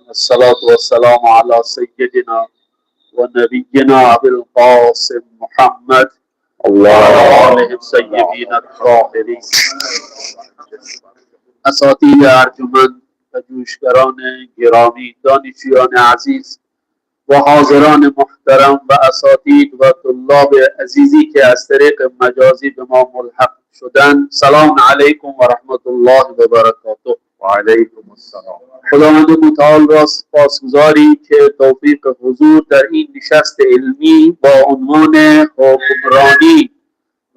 الصلاة والسلام على سيدنا ونبينا أبي القاسم محمد وعلى آله الطيبين الطاهرين. اساتید ارجمند و جوشگران گرامی، دانشجویان عزیز و حاضران محترم و اساتید و طلاب عزیزی که از طریق مجازی به ما ملحق شدن، سلام علیکم و رحمت الله و برکاته. و علیکم السلام. خداوند متعال را سپاسگزاریم که توفیق حضور در این نشست علمی با عنوان حکمرانی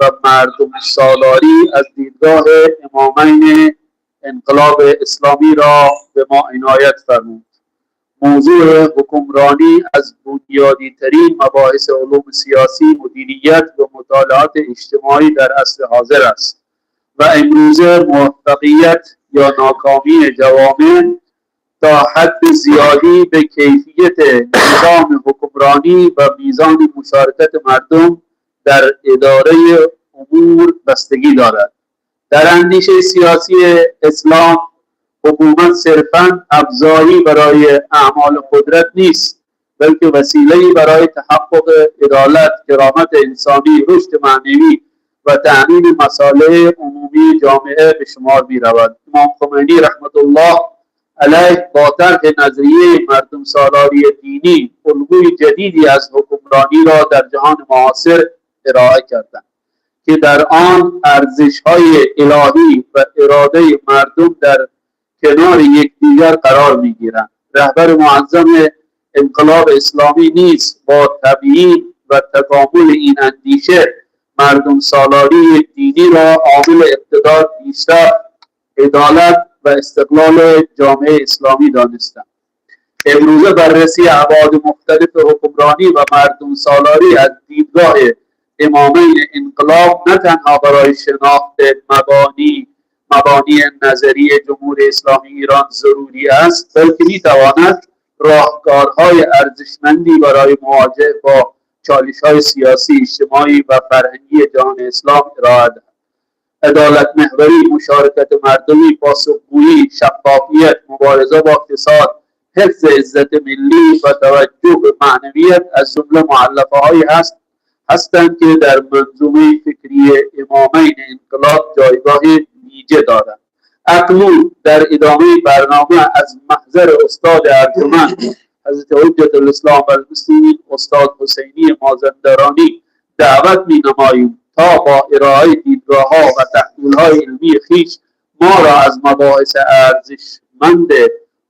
و مردم سالاری از دیدگاه امامین انقلاب اسلامی را به ما عنایت فرمود. موضوع حکمرانی از بنیادی ترین مباحث علوم سیاسی، مدیریت و مطالعات اجتماعی در عصر حاضر است و امروزه موفقیت یا ناکامی جوامع تا حد زیادی به کیفیت نظام حکمرانی و میزان مشارکت مردم در اداره امور بستگی دارد. در اندیشه سیاسی اسلام، حکومت صرفاً ابزاری برای اعمال قدرت نیست، بلکه وسیله‌ای برای تحقق عدالت، کرامت انسانی، رشد معنوی و تأمین مصالح عمومی جامعه به شمار می‌رود. امام خمینی رحمت الله علیه با طرح نظریه مردم سالاری دینی الگوی جدیدی از حکمرانی را در جهان معاصر ارائه کردند که در آن ارزش‌های الهی و اراده مردم در کنار یکدیگر قرار می‌گیرند. رهبر معظم انقلاب اسلامی نیز با تبیین و تکامل این اندیشه مردم سالاری دینی را عامل اقتدار، پیشرفت، عدالت و استقلال جامعه اسلامی دانستند. امروزه بررسی ابعاد مختلف حکمرانی و مردم سالاری از دیدگاه امامین انقلاب نه تنها برای شناخت مبانی نظریه جمهوری اسلامی ایران ضروری است، بلکه میتواند راهکارهای ارزشمندی برای مواجهه با چالش‌های سیاسی، اجتماعی و فرهنگی جهان اسلام ارائه دهد. عدالت محوری، مشارکت مردمی، پاسخگویی، شفافیت، مبارزه با فساد، حفظ عزت ملی و توجه به معنویت از جمله مؤلفه‌هایی هستند که در منظومه فکری امامین انقلاب جایگاه ویژه دارند. اکنون در ادامه برنامه از محضر استاد ارجمند حضرت حجت الاسلام و المسلمین استاد حسینی مازندرانی دعوت می‌نماییم تا با ارائه دیدگاه‌ها و تحلیل‌های علمی خویش ما را از مباحث ارزشمند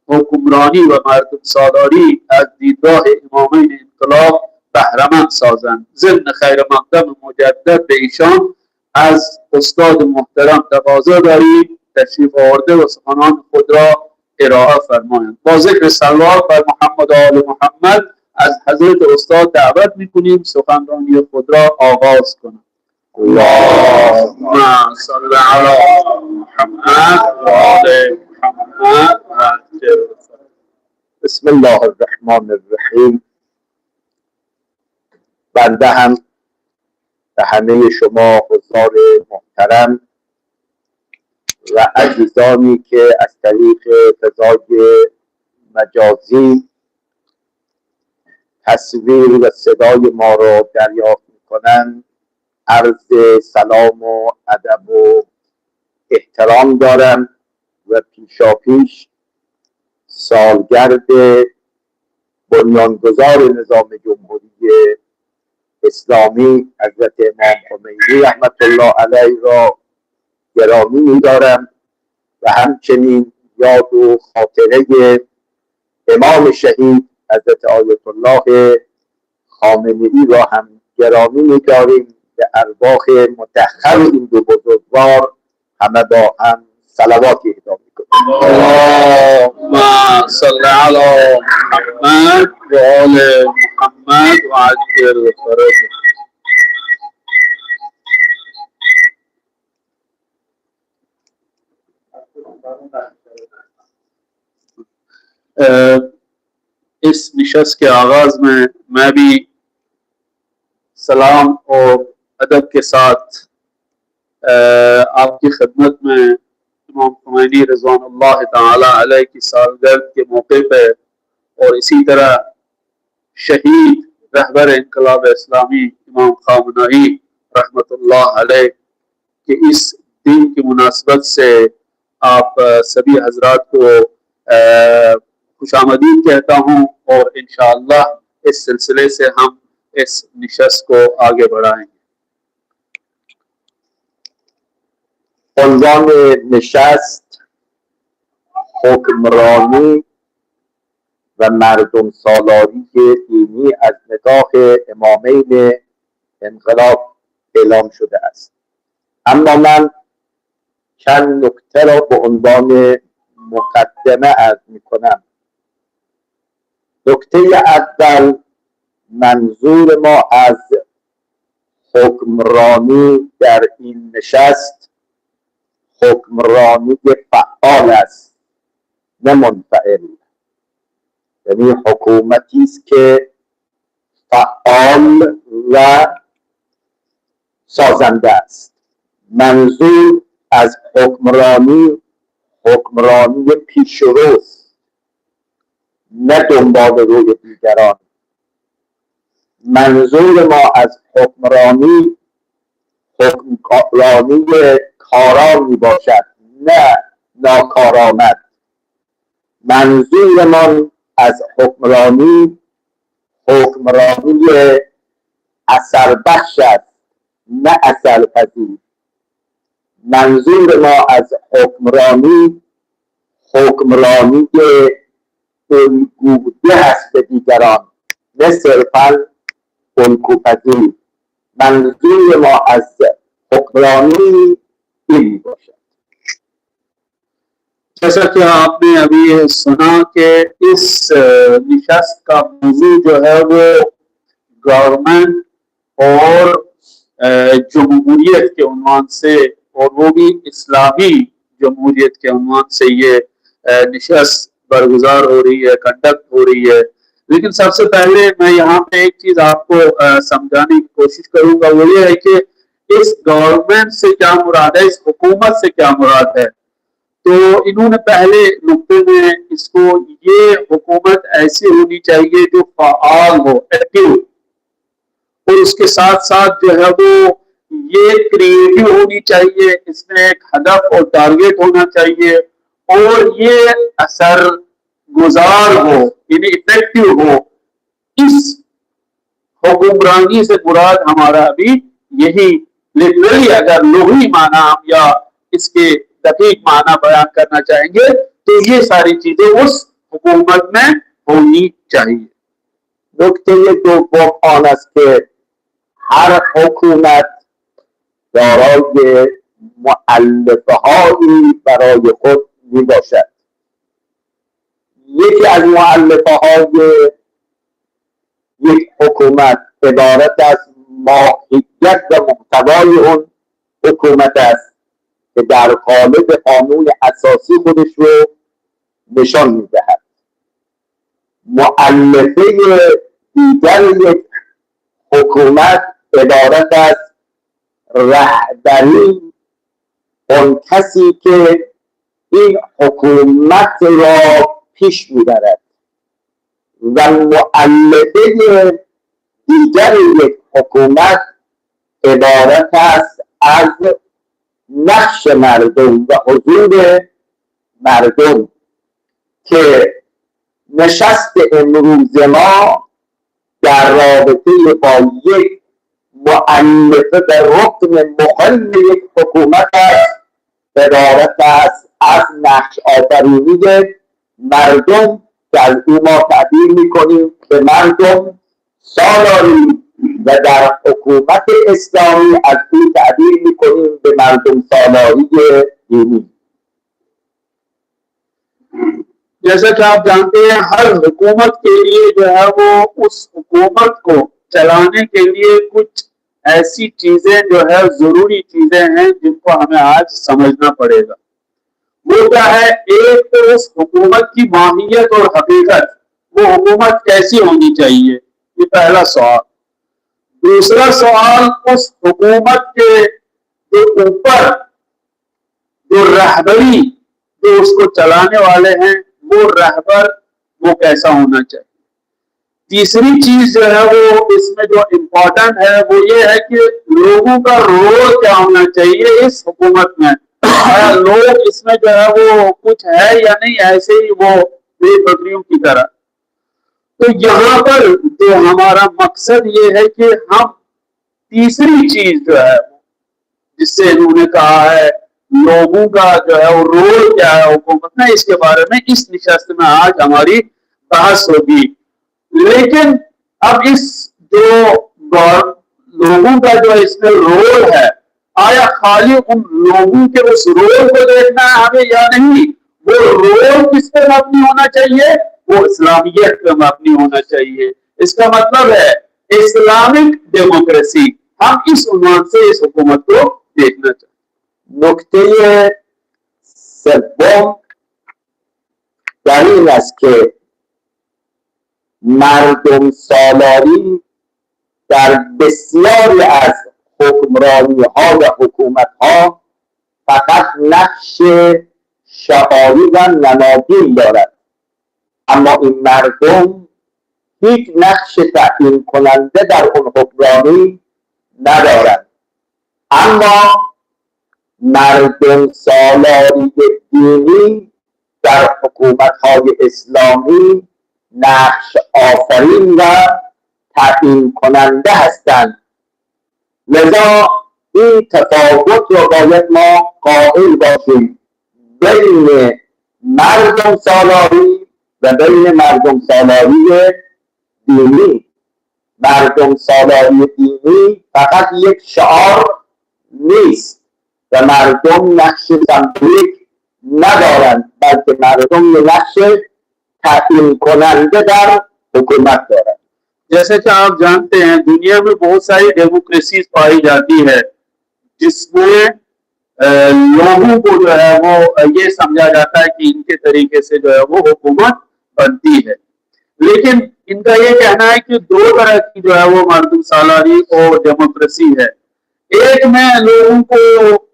حکمرانی و مردم سالاری از دیدگاه امامین انقلاب بهره‌مند سازند. ضمن خیر مقدم مجدد به ایشان از استاد محترم تقاضا داریم تشریف آورده و سخنان خود را ارائه فرمایند. با ذکر صلوات بر محمد و آل محمد از حضرت استاد دعوت می‌کنیم سخنرانی خود را آغاز کنند. اللهم صل علی محمد و آل محمد و عجل. بسم الله الرحمن الرحیم. بنده هم به همه شما حضار محترم و عزیزانی که از طریق فضای مجازی تصویر و صدای ما را دریافت می‌کنند عرض سلام و ادب و احترام دارم و پیشاپیش سالگرد بنیانگذار نظام جمهوری اسلامی حضرت امام خمینی رحمت الله علیه را گرامی می‌دارم و همچنین یاد و خاطره امام شهید حضرت آیت الله خامنه‌ای را هم گرامی می‌داریم. به ارواح متأخر این دو بزرگوار همه با هم صلوات اهدا می‌کنیم. اللهم صل علی محمد و آل محمد و عجل فرجه. इस निशस्त के आगाज में मैं भी सलाम और अदब के साथ आपकी खिदमत में इमाम खुमैनी रज़वानुल्लाह ताला अलैह की सालगिरह के मौके पर और इसी तरह शहीद रहबर इनकलाब इस्लामी इमाम खामनई रहमतुल्लाह अलैह के इस दिन की मुनासबत से आप सभी हजरात को खुशामदीद कहता हूँ और इंशाअल्लाह इस सिलसिले से हम इस निशस्त को आगे बढ़ाएंगे। عنوان نشست حکمرانی و مردم سالاری دینی از نگاه امامین انقلاب اعلام شده است. اما من چند نکته را به عنوان مقدمه عرض می‌کنم. نکته اول، منظور ما از حکمرانی در این نشست حکمرانی فعال است، نه منفعل. یعنی حکومتی است که فعال و سازنده است. منظور از حکمرانی پیشروست، نه دنبال روی دیگران. منظور ما از حکمرانی کاران می باشد، نه ناکارآمد. منظور ما از حکمرانی اثر بخش است، نه اثر پذیر. منظور ما از حکمرانی الگوده است به دیگران، نه صرفا الگوپذیر. منظور ما از حکمرانی این باشد. जैसा कि आपने अभी सुना कि इस निशस्त का मौजू जो है वो गवर्नमेंट और जमहूरियत के उन्वान से, और वो भी इस्लामी जमहूरियत के उन्वान से ये निशस्त बरगुजार हो रही है, कंडक्ट हो रही है। लेकिन सबसे पहले मैं यहाँ पे एक चीज आपको समझाने की कोशिश करूंगा, वो ये है कि इस गवर्नमेंट से क्या मुराद है, इस हुकूमत से क्या मुराद है। तो इन्होंने पहले नुक्ते में इसको, ये हुकूमत ऐसी होनी चाहिए जो फाल हो, एक्टिव, और उसके साथ साथ जो है वो ये क्रिएटिव होनी चाहिए, इसमें एक हदफ और टारगेट होना चाहिए, और ये असर गुजार हो, यानी इफेक्टिव हो। इस हुक्मरानी से मुराद हमारा अभी यही, लिटरली अगर लुग़वी माना या इसके दकीक माना बयान करना चाहेंगे तो ये सारी चीजें उस हुकूमत में होनी चाहिए। نکته دوم آن است که هر حکومت دارای مؤلفه هایی برای خود می باشد. یکی از مؤلفه های یک حکومت عبارت از ماهیت و محتوای اون حکومت است که در قالب قانون اساسی خودش رو نشان میدهد. مؤلفه دیگر یک حکومت عبارت از رهبری اون کسی که این حکومت را پیش میبرد، و مؤلفه دیگر یک حکومت عبارت است از نقش مردم و حضور مردم، که نشست امروز ما در رابطه با یک مؤلفه به رکن مهم یک حکومت است، عبارت است از نقش آفرینی مردم که از او ما تعبیر میکنیم به مردم سالاری، و در حکومت اسلامی از او تعبیر میکنیم به مردم سالاری دینی. जैसा कि आप जानते हैं हर हुकूमत के लिए जो है वो उस हुकूमत को चलाने के लिए कुछ ऐसी चीजें जो है जरूरी चीजें हैं जिनको हमें आज समझना पड़ेगा। वो क्या है, एक तो उस हुकूमत की माहियत और हकीकत, वो हुकूमत कैसी होनी चाहिए, ये पहला सवाल। दूसरा सवाल, उस हुकूमत के जो ऊपर जो रहबरी, जो उसको चलाने वाले हैं, वो रहबर वो कैसा होना चाहिए। तीसरी चीज जो है वो इसमें जो इम्पोर्टेंट है वो ये है कि लोगों का रोल क्या होना चाहिए इस हुकूमत में। लोग इसमें जो है वो कुछ है या नहीं, ऐसे ही वो बेबकरियों की तरह। तो यहाँ पर जो हमारा मकसद ये है कि हम तीसरी चीज जो है जिससे इन्होंने कहा है लोगों का जो है वो रोल क्या है हुकूमत में, इसके बारे में इस निशस्त में आज हमारी बहस होगी। लेकिन अब इस जो लोगों का जो इसमें रोल है, आया खाली उन लोगों के उस रोल को देखना है हमें या नहीं, वो रोल किस पे मबनी होना चाहिए, वो इस्लामियत पे मबनी होना चाहिए। इसका मतलब है इस्लामिक डेमोक्रेसी। हम इस उन्वान से इस हुकूमत को देखना चाहिए। نکته سوم در این است که مردم سالاری در بسیاری از حکمرانی ها و حکومت ها فقط نقش شعاری و نمادین دارد، اما این مردم هیچ نقش تعیین کننده در اون حکمرانی ندارند. اما مردم سالاری دینی در حکومت‌های اسلامی نقش آفرین و تعیین کننده هستند. لذا این تفاوت رو باید ما قائل باشیم بین مردم سالاری و بین مردم سالاری دینی. مردم سالاری دینی فقط یک شعار نیست و مردم نقش سمبولیک ندارند، بلکه مردم نقش تعیین کننده در हुकूमत दौरान। जैसे कि आप जानते हैं दुनिया में बहुत सारी डेमोक्रेसी पाई जाती है जिसमें लोगों को जो है वो ये समझा जाता है कि इनके तरीके से जो है वो हुकूमत बनती है। लेकिन इनका ये कहना है कि दो तरह की जो है वो मर्दम सालारी और डेमोक्रेसी है। एक में लोगों को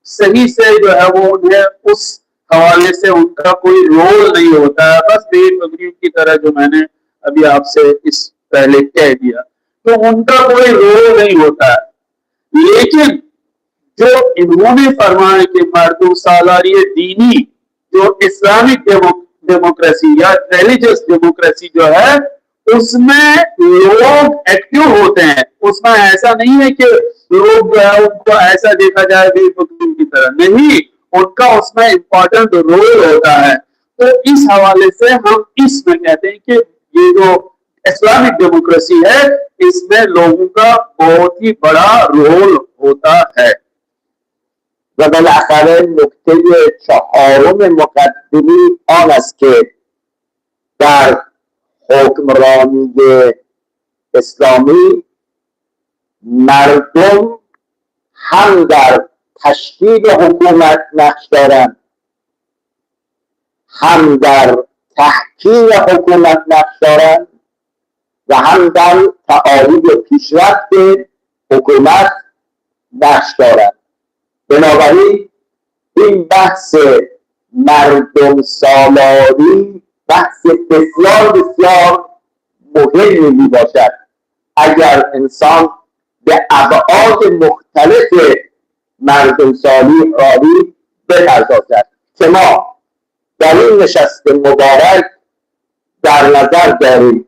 सही से जो है वो उन्हें उस हवाले से उनका कोई रोल नहीं होता है, बस भेड़ बकरियों की तरह जो मैंने अभी आपसे इस पहले कह दिया, तो उनका कोई रोल नहीं होता है। लेकिन जो इन्होंने फरमाया कि मर्दम सालारी दीनी जो इस्लामिक डेमोक्रेसी या रिलीजियस डेमोक्रेसी जो है उसमें लोग एक्टिव होते हैं। उसमें ऐसा नहीं है कि लोग जो है उनको ऐसा देखा जाए बेवकूफ की तरह, नहीं, उनका उसमें इंपॉर्टेंट रोल होता है। तो इस हवाले से हम इसमें कहते हैं कि ये जो इस्लामिक डेमोक्रेसी है इसमें लोगों का बहुत ही बड़ा रोल होता है। و بالاخره نکته چهارم مقدمی آن است که در حکمرانی اسلامی مردم هم در تشکیل حکومت نقش دارند، هم در تحکیم حکومت نقش دارند و هم در تعالی پیشرفت حکومت نقش دارند. بنابراین این بحث مردم سالاری بحث بسیار بسیار مهمی می باشد اگر انسان به ابعاد مختلف مردم سالاری بپردازد که ما در این نشست مبارک در نظر داریم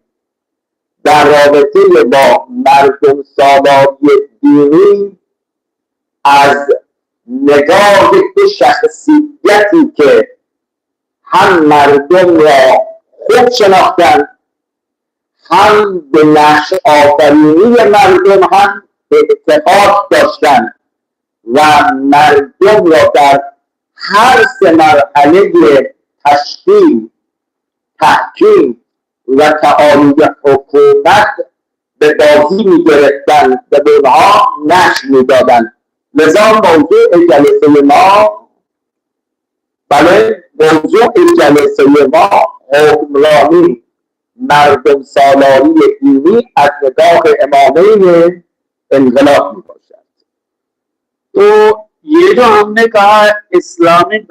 در رابطه با مردم سالاری دینی از نگاه به شخصیتی که هم مردم را خوب شناختن، هم به نقش آفرینی مردم هم اعتقاد داشتن و مردم را در هر سه مرحله تشکیل، تحکیم و تعالی حکومت به بازی می گرفتن و به اونها نقش می دادن. لذا موضوع جلسه ما حکمرانی مردم سالاری دینی از نگاه امامین انقلاب می باشد. तो ये जो हमने कहा है इस्लामिक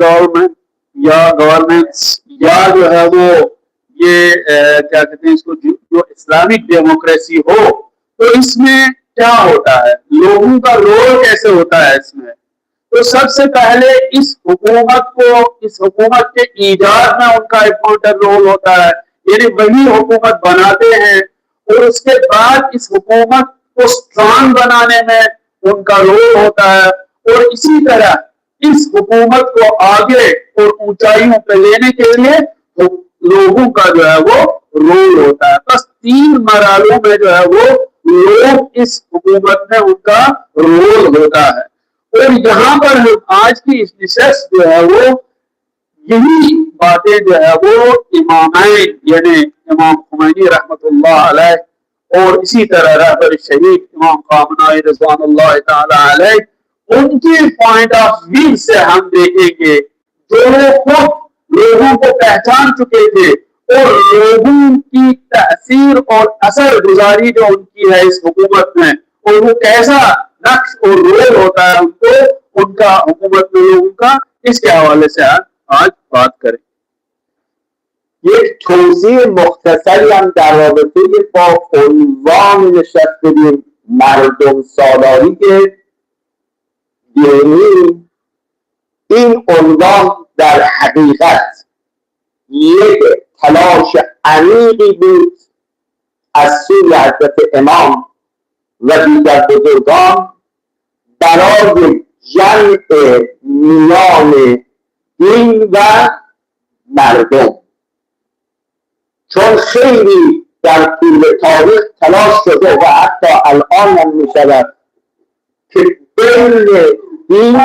गवर्नमेंट्स या जो है वो ये क्या कहते हैं इसको, जो इस्लामिक डेमोक्रेसी हो, तो इसमें क्या होता है, लोगों का रोल कैसे होता है इसमें। तो सबसे पहले इस हुकूमत के ईजाद में उनका इम्पोर्टेंट रोल होता है, यानी वही हुकूमत बनाते हैं, और उसके बाद इस हुकूमत को स्ट्रांग बनाने में उनका रोल होता है, और इसी तरह इस हुकूमत को आगे और ऊंचाइयों पर लेने के लिए लोगों का जो है वो रोल होता है। बस 3 मरालों में जो है वो लोग इस हुकूमत में उनका रोल होता है। और यहाँ पर हम आज की इस निशस्त जो है वो यही बातें जो है वो इमामैन यानी इमाम खुमैनी रहमतुल्लाह अलैह और इसी तरह रहबर शहीद इमाम ख़ामनई रिज़वानुल्लाह तआला अलैह उनके पॉइंट ऑफ व्यू से हम देखेंगे, जो खुद लोगों को पहचान चुके थे और लोगों की तासीर और असर गुजारी जो उनकी है इस हुकूमत में, और वो कैसा नक्श और रोल होता है उनको उनका हुकूमत में लोगों का, इसके हवाले से आज बात करें। یک توضیح مختصری هم در رابطه با عنوان نشست مردم سالاری دینی. این عنوان در حقیقت یک تلاش عمیقی بود از سوی حضرت امام و دیگر بزرگان برای جمع میان دین و مردم، چون خیلی در طول تاریخ تلاش شده و حتی الان هم می شود که بین دین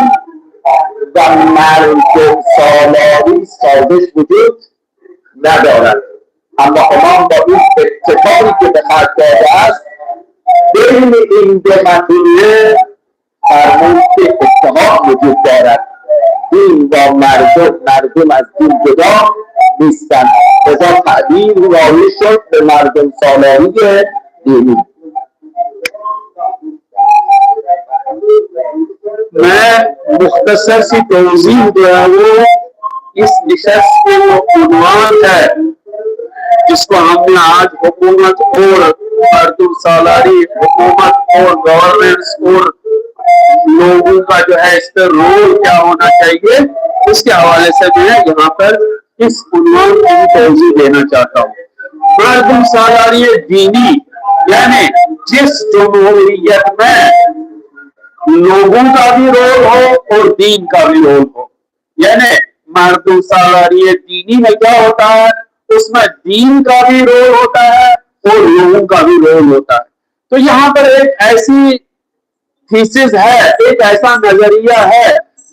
و مردم سالاری سازش وجود ندارد، اما امام با این اتفاقی که به خرج داده است بین این دو مطلوبه فرمود که اتحاد وجود دارد. دین با مردم از دین جدا نیستند، لذا تعبیر رایج شد به مردم سالاری دینی. मैं मुख्तसर सी तौज़ीह जो है वो इस निशस्त के जो उन्वान है जिसको हमने आज हुकूमत और मर्दुम सालारी, हुकूमत और गवर्नेंस और लोगों का जो है इस पर रोल क्या होना चाहिए, इसके हवाले से जो है यहाँ पर इस उन्वान की तौज़ीह देना चाहता हूँ। मर्दुम सालारी दीनी यानी जिस जमहूरियत में लोगों का भी रोल हो और दीन का भी रोल हो, यानी मर्दुम सालारी दीनी में क्या होता है, उसमें दीन का भी रोल होता है और लोगों का भी रोल होता है। तो यहाँ पर एक ऐसी थीसिस है, एक ऐसा नजरिया है,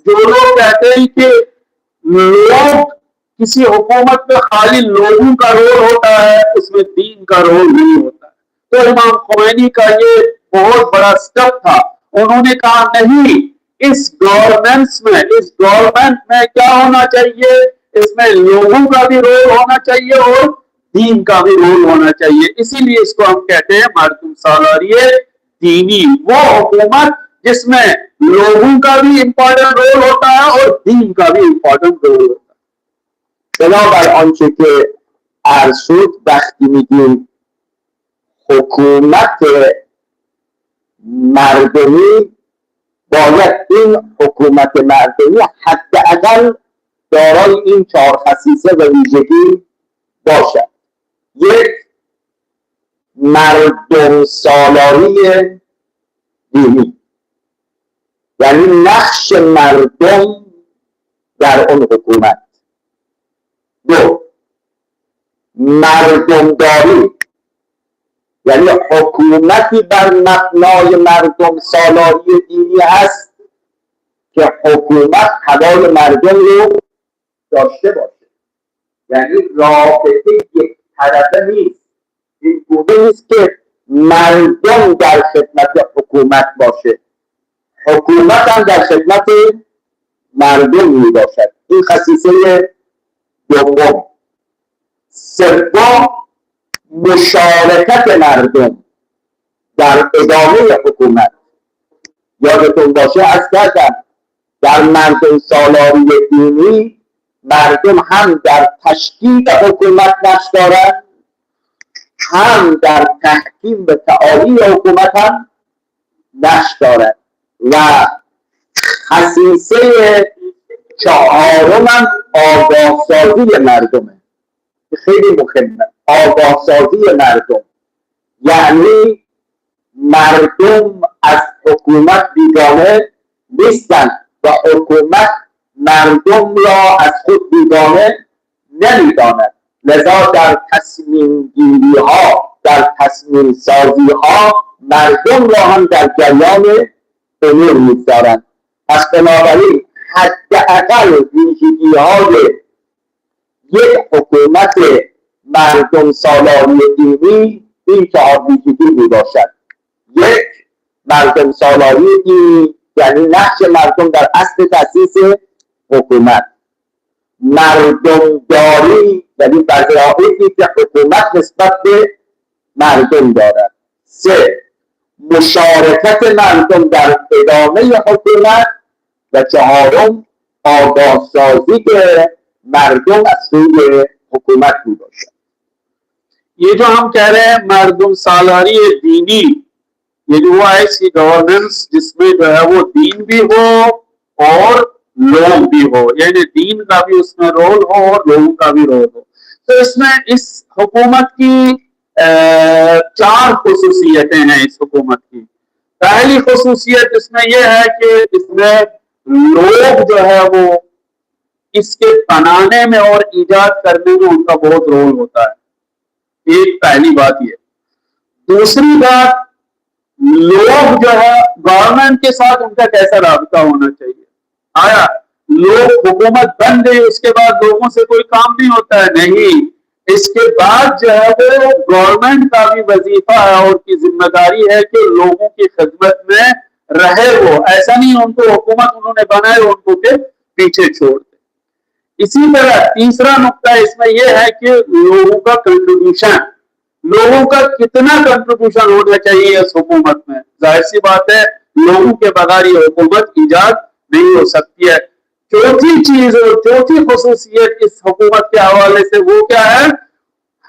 जो लोग कहते हैं कि लोग किसी हुकूमत में खाली लोगों का रोल होता है, उसमें दीन का रोल नहीं होता है। तो इमाम खुमैनी का ये बहुत बड़ा स्टेप था, उन्होंने कहा नहीं, इस गवर्नमेंट में क्या होना चाहिए, इसमें लोगों का भी रोल होना चाहिए और दीन का भी रोल होना चाहिए। इसीलिए इसको हम कहते हैं मर्दुम सालारी दीनी, वो हुकूमत जिसमें लोगों का भी इम्पोर्टेंट रोल होता है और दीन का भी इम्पोर्टेंट रोल होता है। बनाबर آنچه که عرض شد، وقتی میگیم حکومت مردمی، باید این حکومت مردمی حداقل دارای این 4 خصیصه و ویژگی باشد. یک، مردم سالاری دینی، یعنی نقش مردم در اون حکومت. 2، مردمداری، یعنی حکومتی بر مبنای مردم سالاری دینی هست که حکومت هوای مردم رو داشته باشه، یعنی رابطه یک طرفه نیست، این گونه نیست که مردم در خدمت حکومت باشه، حکومت هم در خدمت مردم می باشد. این خصیصه دوم. سوم، مشارکت مردم در ادامه حکومت. یادتون باشه از کردم در مردم سالاری دینی مردم هم در تشکیل حکومت نقش دارند، هم در تحکیم به تعالی حکومت هم نقش دارند. و خصیصه چهارم هم آگاه سازی مردمه، خیلی مهمه. آگاه سازی مردم یعنی مردم از حکومت بیگانه نیستند و حکومت مردم را از خود بیگانه نمیداند. لذا در تصمیم گیری ها، در تصمیم سازی ها مردم را هم در جریان امور میگذارند. پس بنابراین حداقل ویژگی های یک حکومت مردم سالاری دینی این چهار ویژگی می باشد. یک، مردم سالاری دینی یعنی نقش مردم در اصل تأسیس حکومت. مردم داری یعنی وظایفی که حکومت نسبت به مردم دارد. سه، مشارکت مردم در ادامه حکومت. و چهارم، آگاه سازی که مردم از سوی حکومت می باشد. ये जो हम कह रहे हैं मर्दम सालारी दीनी, ये जो वो ऐसी गवर्नेंस जिसमें जो है वो दीन भी हो और लोग भी हो, यानी दीन का भी उसमें रोल हो और लोगों का भी रोल हो। तो इसमें इस हुकूमत की चार खुसूसियतें हैं। इस हुकूमत की पहली खुसूसियत इसमें यह है कि इसमें लोग जो है वो इसके बनाने में और ईजाद करने में उनका बहुत रोल होता है। एक पहली बात ये। दूसरी बात, लोग जो है गवर्नमेंट के साथ उनका कैसा राबता होना चाहिए। आया लोग हुकूमत बन गई उसके बाद लोगों से कोई काम नहीं होता है, नहीं। इसके बाद जो है वो गवर्नमेंट का भी वजीफा है और की जिम्मेदारी है कि लोगों की खिदमत में रहे वो। ऐसा नहीं उनको हुकूमत उन्होंने बनाए उनको के पीछे छोड़ दे। इसी तरह तीसरा नुक्ता इसमें यह है कि लोगों का कंट्रीब्यूशन, लोगों का कितना कंट्रीब्यूशन होना चाहिए इस हुकूमत में। जाहिर सी बात है लोगों के बगैर ये हुकूमत ईजाद नहीं हो सकती है। चौथी चीज और चौथी खुसूसियत इस हुकूमत के हवाले से वो क्या है,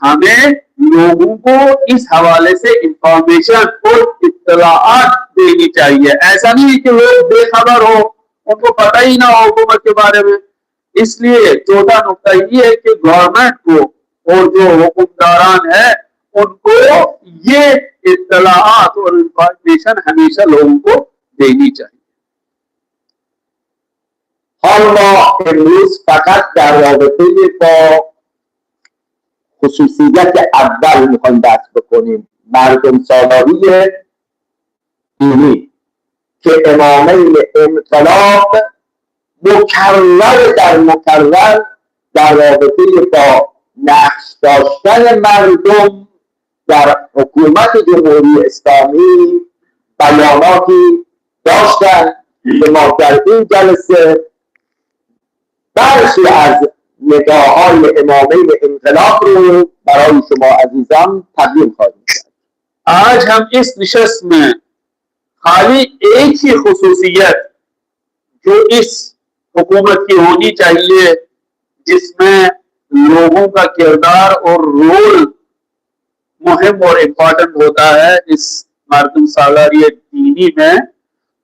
हमें लोगों को इस हवाले से इंफॉर्मेशन और इत्तलाआत देनी चाहिए। ऐसा नहीं कि लोग बेखबर हो, उनको पता ही ना हो हुकूमत के बारे में। इसलिए चौथा नुकता ये है कि गवर्नमेंट को और जो हुक्मरान है उनको ये इत्तलाआत और इंफॉर्मेशन हमेशा लोगों को देनी चाहिए। حال ما امروز فقط در رابطه با خصوصیت اول میخوایم بحث بکنیم، مردم سالاری دینی که امامین انقلاب مکرر در رابطه با نقش داشتن مردم در حکومت جمهوری اسلامی بیاناتی داشتن که ما در این جلسه برخی از نگاه‌های امامین انقلاب رو برای شما عزیزان تقدیم خواهیم کرد. आज हम इस निशस्त में खाली एक ही खुसूसियत जो इस हुकूमत की होनी चाहिए जिसमें लोगों का किरदार और रोल मुहिम और इम्पोर्टेंट होता है इस मर्दम सालारी दीनी में,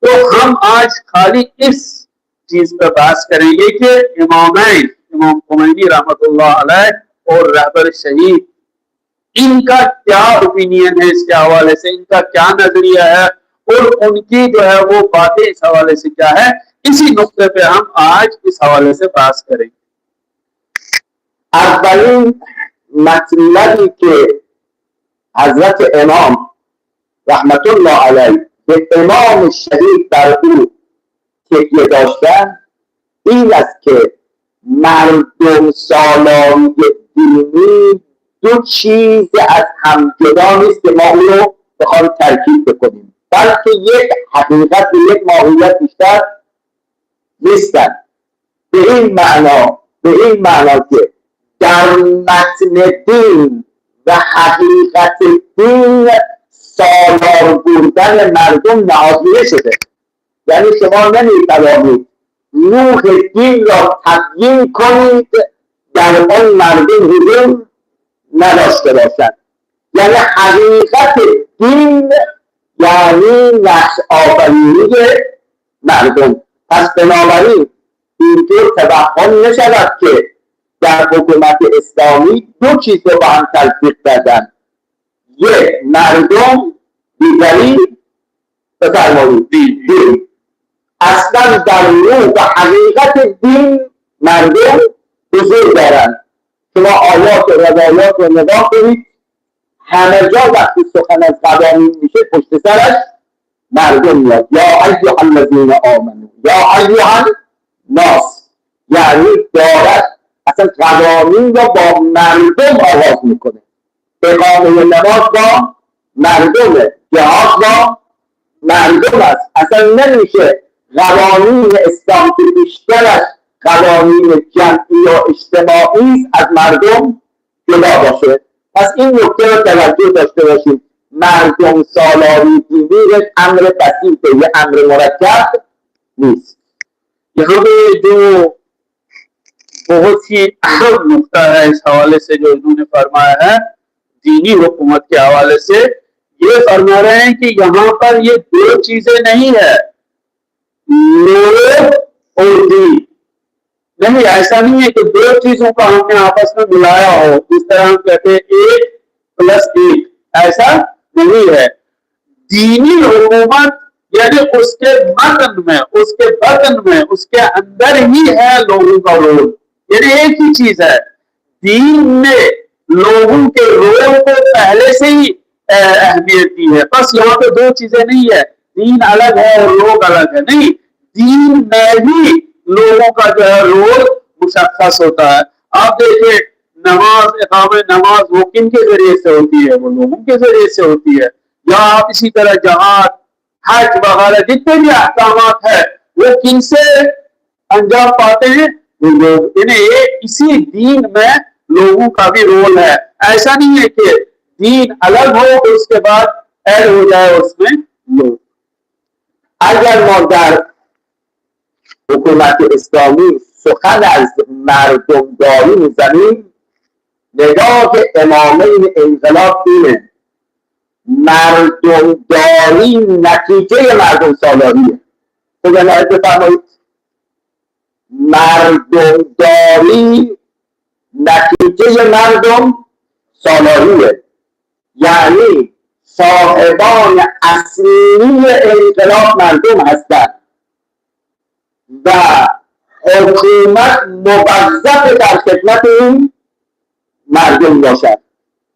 तो हम आज खाली इस चीज पर बात करेंगे कि इमाम खुमैनी रहमतुल्लाह अलैह और रहबर शहीद इनका क्या ओपिनियन है इसके हवाले से, इनका क्या नजरिया है और उनकी जो है वो बातें इस हवाले से क्या है, इसी नुक्ते पे हम आज इस हवाले से बात करेंगे। اولین مطلبی که حضرت امام رحمت الله علیه به امام شهید بر او تکیه داشتن این است که مردم سالاری دینی دو چیز از هم جدا نیست که ما اون رو بخوایم ترکیب بکنیم، بلکه یک حقیقت و یک ماهیت بیشتر نیستن. به این معنا که در متن دین و حقیقت دین سالار بودن مردم نهادینه شده. یعنی شما نمیتوانید روح دین را تبیین کنید در آن مردم حضور نداشته باشند. یعنی حقیقت دین یعنی نقش آفرینی مردم. پس بنابراین اینطور توهم نشود که در حکومت اسلامی دو چیز رو با هم تلفیق کردن، یک مردم، دیگری بفرمایید دین. اصلا در روح و حقیقت دین مردم حضور دارند. شما آیات و روایات رو نگاه کنید، همه جا وقتی سخن از قوانین میشه پشت سرش مردم میاد. یا ایها الذین آمنو یا ایها الناس، یعنی دارد اصلا قوانین رو با مردم آغاز میکنه. اقامه نماز با مردمه، جهاد با مردم است. اصلا نمیشه قوانین اسلام که بیشترش قوانین جمعی و اجتماعی از مردم جدا باشه. پس این نکته رو توجه داشته باشید. مردم سالاری دینی یک امر بسیطه، یک امر مرکب نیست. यहाँ पे जो बहुत ही अहम नुक्ता है इस हवाले से जो इन्होंने फरमाया है दीनी हुकूमत के हवाले से, ये फरमा रहे हैं कि यहाँ पर ये दो चीजें नहीं है, लोग और दीन नहीं। ऐसा नहीं है कि दो चीजों का हमने आपस में मिलाया हो, इस तरह हम कहते हैं 1+1, ऐसा नहीं है। दीनी हुकूमत यानी उसके मतन में, उसके बतन में, उसके अंदर ही है लोगों का रोल। यानी एक ही चीज है, दीन ने लोगों के रोल को पहले से ही अहमियत दी है। बस यहाँ पे दो चीजें नहीं है, दीन अलग है और लोग अलग है, नहीं, दीन में ही लोगों का जो है रोल मुशख्खस होता है। आप देखिए नमाज, इकामे नमाज वो किन के जरिए से होती है? वो लोगों के जरिए से होती है। या आप इसी तरह जहाद, हज वगैरह जितने भी अहकामात है वो किनसे अंजाम पाते हैं? वो लोग। इन्हें इसी दीन में लोगों का भी रोल है। ऐसा नहीं है कि दीन अलग हो और उसके बाद ऐड हो जाए उसमें लोग। اگر ما در حکومت اسلامی سخن از مردمداری میزنیم، نگاه امامین انقلاب اینه: مردمداری نتیجه مردم سالاریه. بگنید بفرمایید، مردمداری نتیجه مردم سالاریه. یعنی صاحبان اصلی انقلاب مردم هستند و حکومت موظف در خدمت این مردم باشد.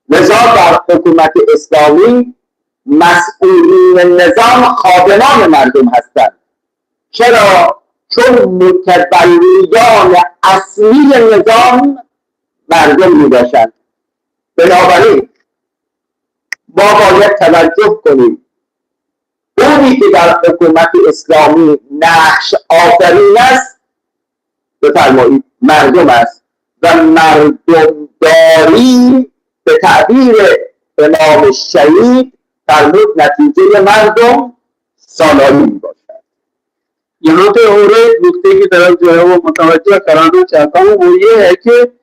لذا در حکومت اسلامی مسئولین نظام خادمان مردم هستند. چرا؟ چون متولیان اصلی نظام مردم می باشند. بنابراین ما باید توجه کنیم اونی که در حکومت اسلامی نقش آفرین است بفرمایید مردم است و مردمداری به تعبیر امام شهید فرمود نتیجه مردم سالاری می باشد. यहाँ पे और एक नुक्ते की तरफ जो है वो मुतवज्जह कराना चाहता हूँ, वो ये है कि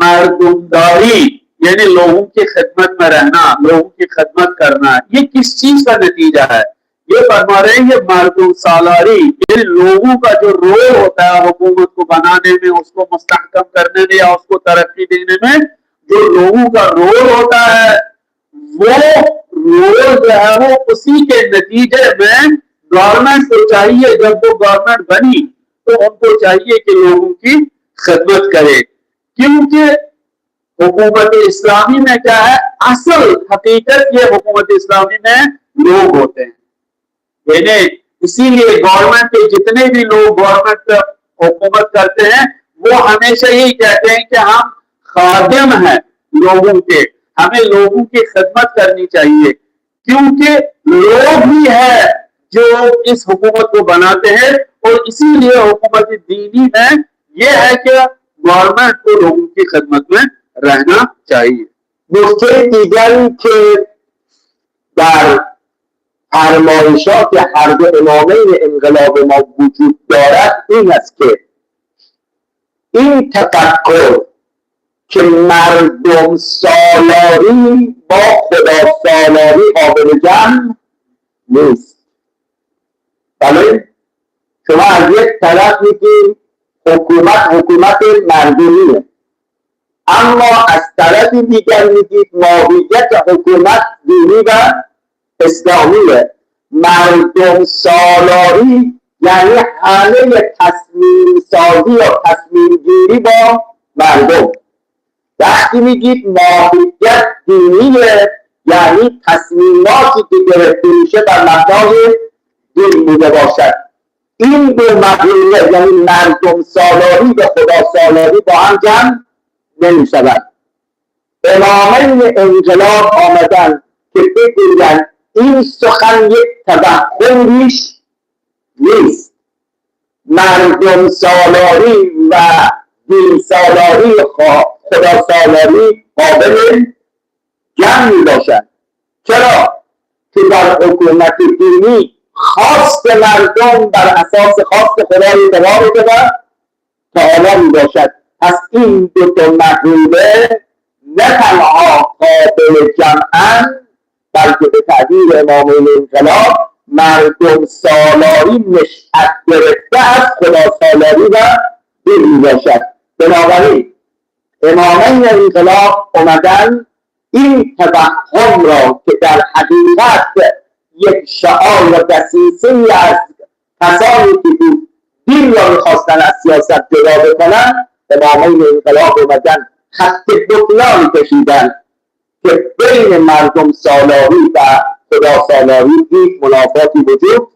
मर्दमदारी यानी लोगों की खिदमत में रहना, लोगों की खिदमत करना, ये किस चीज का नतीजा है? ये फरमा रहे हैं ये मर्दम सालारी यानी लोगों का जो रोल होता है हुकूमत को बनाने में, उसको मुस्तहकम करने में या उसको तरक्की देने में, जो लोगों का रोल होता है वो रोल जो है वो उसी के नतीजे में गवर्नमेंट को चाहिए, जब वो गवर्नमेंट बनी तो उनको चाहिए कि लोगों की खिदमत करे। क्योंकि हुकूमत इस्लामी में क्या है, असल हकीकत ये हुकूमत इस्लामी में लोग होते हैं। यानी इसीलिए गवर्नमेंट के जितने भी लोग गवर्नमेंट पर हुकूमत करते हैं वो हमेशा यही कहते हैं कि हम खादिम हैं लोगों के, हमें लोगों की खिदमत करनी चाहिए। क्योंकि लोग ही है जो इस हुकूमत को बनाते हैं और इसीलिए हुकूमत दीनी में यह है कि गवर्नमेंट को लोगों की खिदमत में रहना चाहिए। نکته دیگری که در فرمایشات هر دو امامین انقلاب ما وجود دارد این است که این تفکر که مردم سالاری با خدا سالاری قابل جمع نیست. بله شما از یک طرف میگی حکومت مردمیه، اما از طرف دیگر میگید ماهیت حکومت دینی و اسلامیه. مردم سالاری یعنی همه تصمیم سازی یا تصمیم گیری با مردم. وقتی میگید ماهیت دینیه یعنی تصمیماتی که گرفته میشه بر مبنای دین بوده باشد. این دو مقوله یعنی مردم سالاری و خدا سالاری با هم جمع نمیشود. امامین انقلاب آمدن که بگویند این سخن یک توهم نیست. مردم سالاری و دین سالاری خدا سالاری قابل جمع می باشد. چرا؟ که در حکومت دینی خواست مردم بر اساس خواست خدای تبارک و تعالی می باشد. پس این دو تا مقوله نه تنها قابل جمعن بلکه به تعبیر امامین انقلاب مردم سالاری نشأت گرفته از خدا سالاری و دین می باشد. بنابراین امامین انقلاب اومدن این توهم را که در حقیقت یک شعار و دسیسه‌ای از کسانی که دین را میخواستن از سیاست جدا بکنن، امامین انقلاب اومدن خط بطلانی کشیدن که بین مردم سالاری و خدا سالاری هیچ منافاتی وجود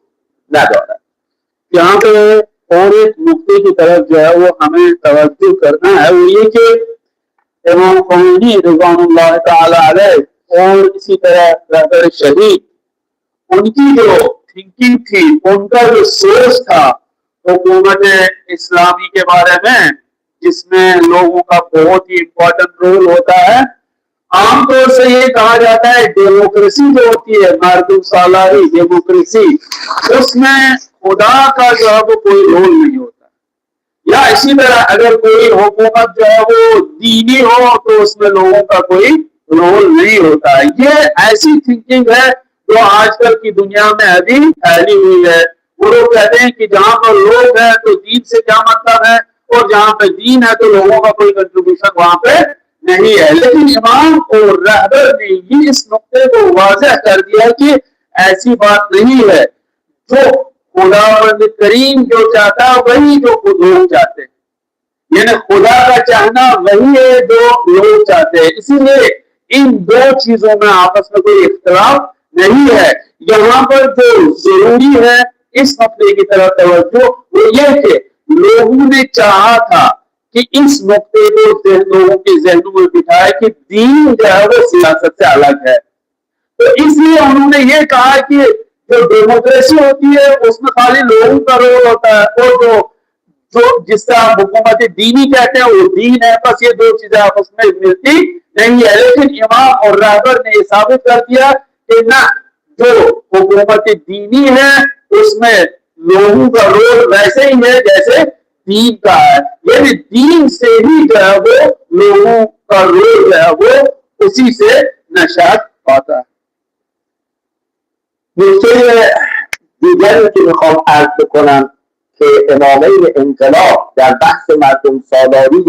ندارد. यहाँ पे और एक नुक्ते की तरफ जो है वो हमें तवज्जो करना है, वो ये कि इमाम ख़ुमैनी रिज़वानुल्लाह ताला अलैह और इसी तरह रहबर शहीद उनकी जो थिंकिंग थी, उनका जो सोच था हुकूमत इस्लामी के बारे में, जिसमें लोगों का बहुत ही इम्पोर्टेंट रोल होता है। आमतौर से ये कहा जाता है डेमोक्रेसी जो होती है मर्दम सालारी डेमोक्रेसी, उसमें खुदा का जो है वो कोई रोल नहीं होता। या इसी तरह अगर कोई हुकूमत जो है वो दीनी हो तो उसमें लोगों का कोई रोल नहीं होता। ये ऐसी थिंकिंग है जो आजकल की दुनिया में अभी फैली हुई है। वो लोग कहते हैं कि जहां पर लोग हैं तो दीन से क्या मतलब है, और जहां पर दीन है तो लोगों का कोई कंट्रीब्यूशन वहां पे नहीं है। लेकिन इमाम और रहबर ने ये इस नुक्ते को वाज़ेह कर दिया कि ऐसी बात नहीं है। जो खुदावंद करीम जो चाहता है वही जो लोग चाहते हैं, यानी खुदा का चाहना वही है जो लोग चाहते हैं। इसीलिए इन दो चीजों में आपस में कोई इख्तिलाफ नहीं है। यहाँ पर जो जरूरी है इस मसले की तरफ तवज्जो वो ये कि लोगों ने चाहा था कि इस नुक्ते को लोगों के ज़हनों में बिठाए कि दीन जो है वो सियासत से अलग है। तो इसलिए उन्होंने ये कहा कि जो डेमोक्रेसी होती है उसमें खाली लोगों का रोल होता है, और जो जिसका हुकूमत दीनी कहते हैं वो दीन है। बस ये दो चीजें आपस में मिलती नहीं है। लेकिन इमाम और रहबर ने ये साबित कर दिया कि ना, जो हुकूमत दीनी है उसमें लोगों का रोल वैसे ही है जैसे दीन का है, यानी दीन से ही जो है वो लोगों का रोल जो है वो उसी से नशात पाता है। نکته دیگری که میخوام عرض بکنم که امامین انقلاب در بحث مردم سالاری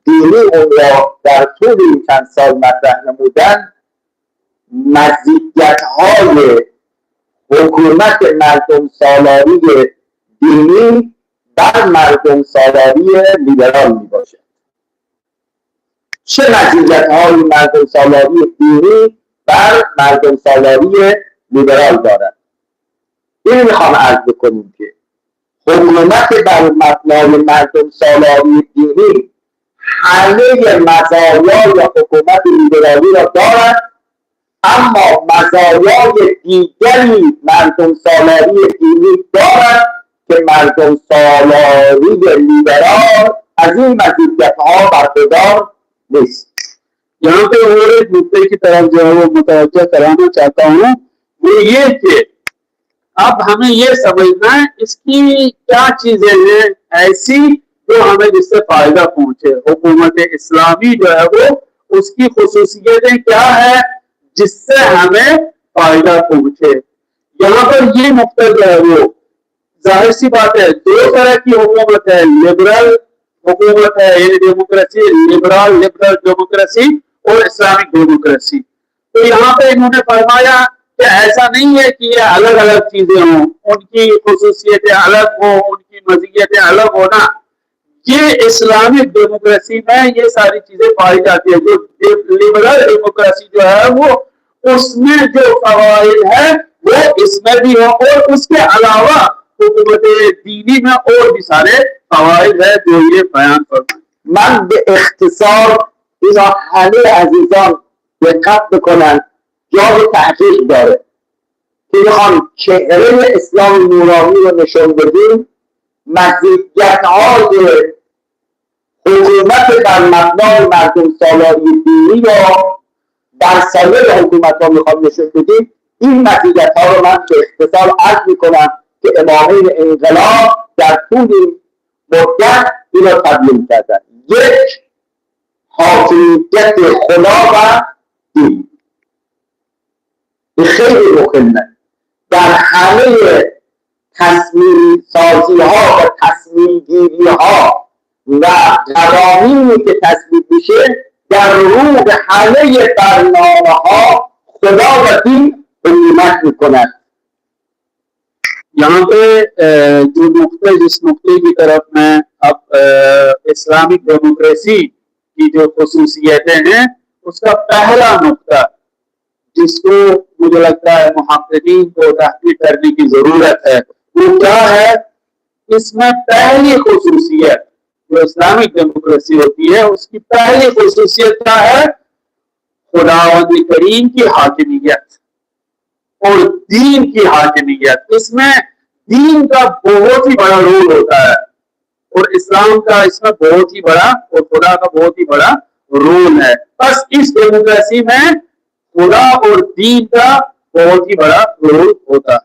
دینی اون را در طول این چند سال مطرح نمودن، مزیت‌های حکومت مردم سالاری دینی بر مردم سالاری لیبرال می باشد. چه مزیت‌های مردم سالاری دینی بر مردم سالاری لیبرال دارد؟ این میخوام عرض بکنیم که حکومت بر مبنای مردم سالاری دینی همه مزایای حکومت لیبرالی را دارد، اما مزایای دیگری مردم سالاری دینی دارد که مردم سالاری لیبرال از این مزیت‌ها برخوردار نیست. यहाँ पे और एक मुद्दे की तरफ जो है वो मुतवज्जह कराना चाहता हूँ, वो ये कि अब हमें ये समझना है इसकी क्या चीजें हैं ऐसी जो हमें जिससे फायदा पहुंचे। हुकूमत इस्लामी जो है वो उसकी खुसूसियतें क्या है जिससे हमें फायदा पहुंचे। यहाँ पर ये नुक्ता जो है वो जाहिर सी बात है, दो तरह की हुकूमत है, लिबरल हुकूमत है यानी डेमोक्रेसी, लिबरल डेमोक्रेसी और इस्लामिक डेमोक्रेसी। तो यहाँ पे इन्होंने फरमाया कि ऐसा नहीं है कि ये अलग अलग चीजें हों, उनकी खुसूसियतें अलग हो, उनकी मज़ीयतें अलग हो ना। ये इस्लामिक डेमोक्रेसी में ये सारी चीजें पाई जाती है। जो लिबरल डेमोक्रेसी जो है वो उसमें जो फवाइद है वो इसमें भी हो और उसके अलावा हुकूमत दीनी में और भी सारे फवाइद है जो ये बयान करते हैं। من به اختصار اینا همه عزیزان دقت بکنن جای تحقیق داره که بخوام چهره اسلام نورانی رو نشون بدیم. مزیت‌های حکومت بر مبنای مردم سالاری دینی رو در سایر حکومت ها میخوام نشون بدیم. این مزیت ها رو من به اختصار عرض میکنم که امامین انقلاب در طول مدت این رو تبیین کردن. یک، حاکمیت خدا و دین. این خیلی مهمه. در همه تصمیم سازی ها و تصمیم گیری ها و قوانینی که تصویب میشه در روح همه برنامه ها خدا و دین حکومت میکنند. यहाँ पे जो नुक्ते जिस नुक्ते की तरफ मैं अब इस्लामिक डेमोक्रेसी की जो खुसूसियतें हैं उसका पहला नुक्ता जिसको मुझे लगता है मुहक्किकीन को तहकीक करने की जरूरत है वो क्या है। इसमें पहली खुसूसियत जो इस्लामिक डेमोक्रेसी होती है उसकी पहली खुसूसियत क्या है, खुदावंद करीम की हाकिमियत और दीन की हाकिमियत। इसमें दीन का बहुत ही बड़ा रोल होता है और इस्लाम का इसमें बहुत ही बड़ा और खुदा का बहुत ही बड़ा रोल है। बस इस डेमोक्रेसी में खुदा और दीन का बहुत ही बड़ा रोल होता है।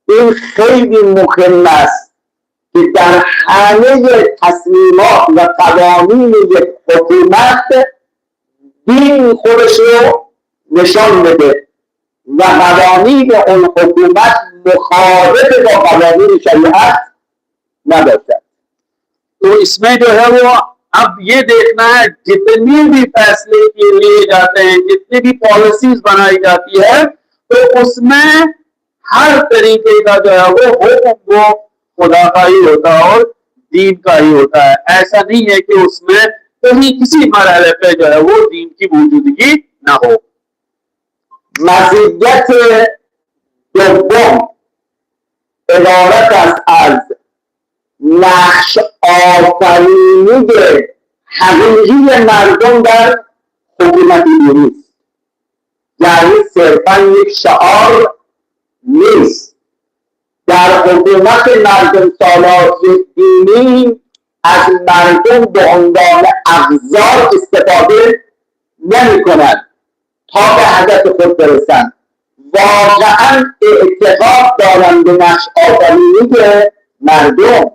این خیلی مهم است که در همه تصمیمات و قوانین یک حکومت دین خودش رو نشان بده و قوانین اون حکومت مخالف با قوانین شریعت نباشد. तो इसमें जो है वो अब ये देखना है जितनी भी फैसले के लिए जाते हैं, जितनी भी पॉलिसीज बनाई जाती है तो उसमें हर तरीके का जो है वो हुक्म वो खुदा का ही होता है और दीन का ही होता है। ऐसा नहीं है कि उसमें कहीं किसी मरहले पे जो है वो दीन की मौजूदगी ना हो। مزیت دوم عبارت است از نقش آفرینی حقیقی مردم در حکومت دینی است. یعنی صرفا یک شعار نیست. در حکومت مردم سالاری دینی از مردم به عنوان ابزار استفاده نمی کنند تا به هدف خود برسند. واقعا اعتقاد دارند به نقش آفرینی مردم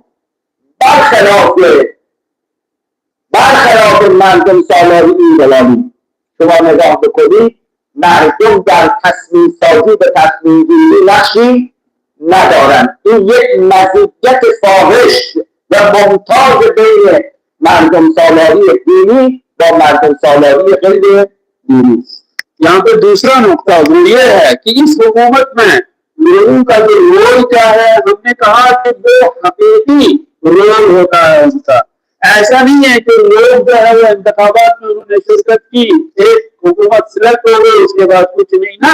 برخلاف مردم سالاری انقلابی. شما نگاه بکنید مردم در تصمیم سازی به تصمیم گیری نقشی ندارند. این یک مزیت فاحش و ممتاز بین مردم سالاری دینی با مردم سالاری غیر دینی است. यहाँ पे दूसरा नुक्ता वो ये है कि इस हुकूमत में लोगों का जो रोल क्या है, हमने कहा कि वो हकीकी रोल होता है उनका। ऐसा नहीं है कि लोग जो है वो इंतखाबात में उन्होंने शिरकत की, एक हुकूमत सिलेक्ट हो गई उसके बाद कुछ नहीं ना।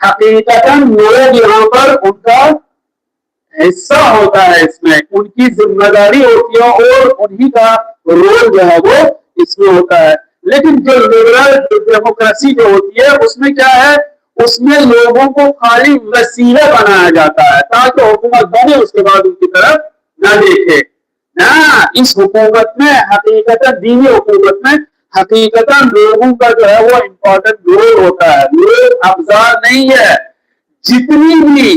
हकीकतन लोग यहाँ पर उनका हिस्सा होता है, इसमें उनकी जिम्मेदारी होती है और उन्हीं का रोल जो है वो इसमें होता है। लेकिन जो लिबरल डेमोक्रेसी जो होती है उसमें क्या है, उसमें लोगों को खाली वसीला बनाया जाता है ताकि हुकूमत बने उसके बाद उनकी तरफ न देखे ना। इस हुकूमत में हकीकतन दीनी हुकूमत में हकीकतन लोगों का जो है वो इम्पोर्टेंट रोल होता है। लोग अफजार नहीं है। जितनी भी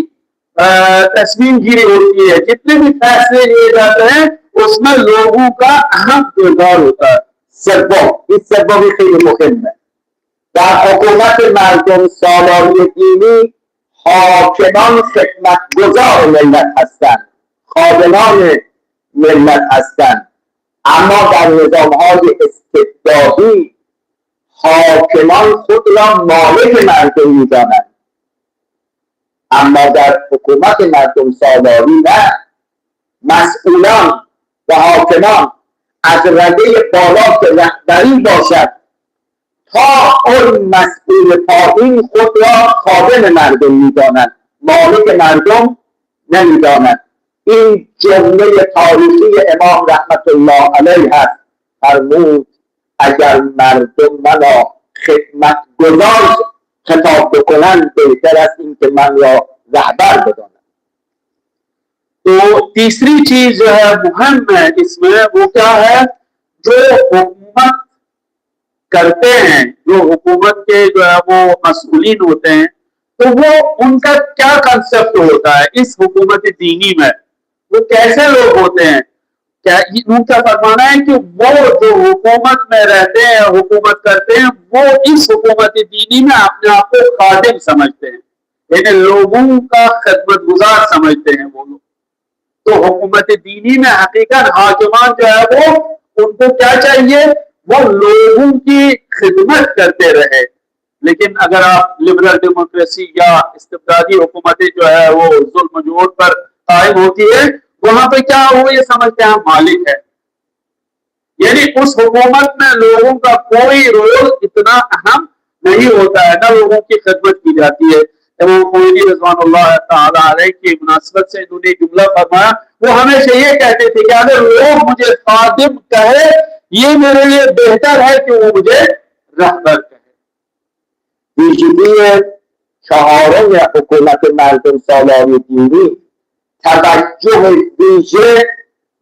तस्मीम गिरी होती है, जितने भी फैसले लिए जाते हैं, उसमें लोगों का अहम किरदार होता है. این سومی خیلی مهمه. در حکومت مردم سالاری دینی حاکمان خدمتگزار ملت هستند، خادمان ملت هستند، اما در نظامهای استبدادی حاکمان خود را مالک مردم می‌دانند، اما در حکومت مردم سالاری نه، مسئولان و حاکمان از رده بالا که رهبری باشد تا اون مسئول پایین خود را خادم مردم می‌دانند، مالک مردم نمی‌دانند. این جمله تاریخی امام رحمت الله علیه است، فرمود اگر مردم منو خدمتگزار خطاب بکنند بهتر است اینکه من را رهبر بدانند. तो तीसरी चीज जो है मुहिम है इसमें, वो क्या है, जो हुकूमत करते हैं, जो हुकूमत के जो है वो मसूलीन होते हैं, तो वो उनका क्या कंसेप्ट होता है इस हुकूमत दीनी में, वो कैसे लोग होते हैं. क्या उनका फरमाना है कि वो जो हुकूमत में रहते हैं, हुकूमत करते हैं, वो इस हुकूमत दीनी में अपने आप को खादिम समझते हैं, यानी लोगों का खिदमतगुजार समझते हैं वो लोग. तो हुकूमत दीनी में हकीकत हाकिमान जो है वो, उनको क्या चाहिए, वो लोगों की खिदमत करते रहे. लेकिन अगर आप लिबरल डेमोक्रेसी या इस्तिबदादी हुकूमतें जो है वो जुल्म जोर पर कायम होती है, वहां पे क्या वो ये समझते हैं मालिक है, यानी उस हुकूमत में लोगों का कोई रोल इतना अहम नहीं होता है, ना लोगों की खिदमत की जाती है. इमाम खोमेनी रज़वानुल्लाह तआला अलैह की मुनासबत से इन्होंने जुमला फरमाया, वो हमेशा ये कहते थे कि अगर लोग मुझे खादिम कहे, ये मेरे लिए बेहतर है कि वो मुझे रहबर कहे. ویژگی چهارم حکومت مردم سالاری دینی توجه ویژه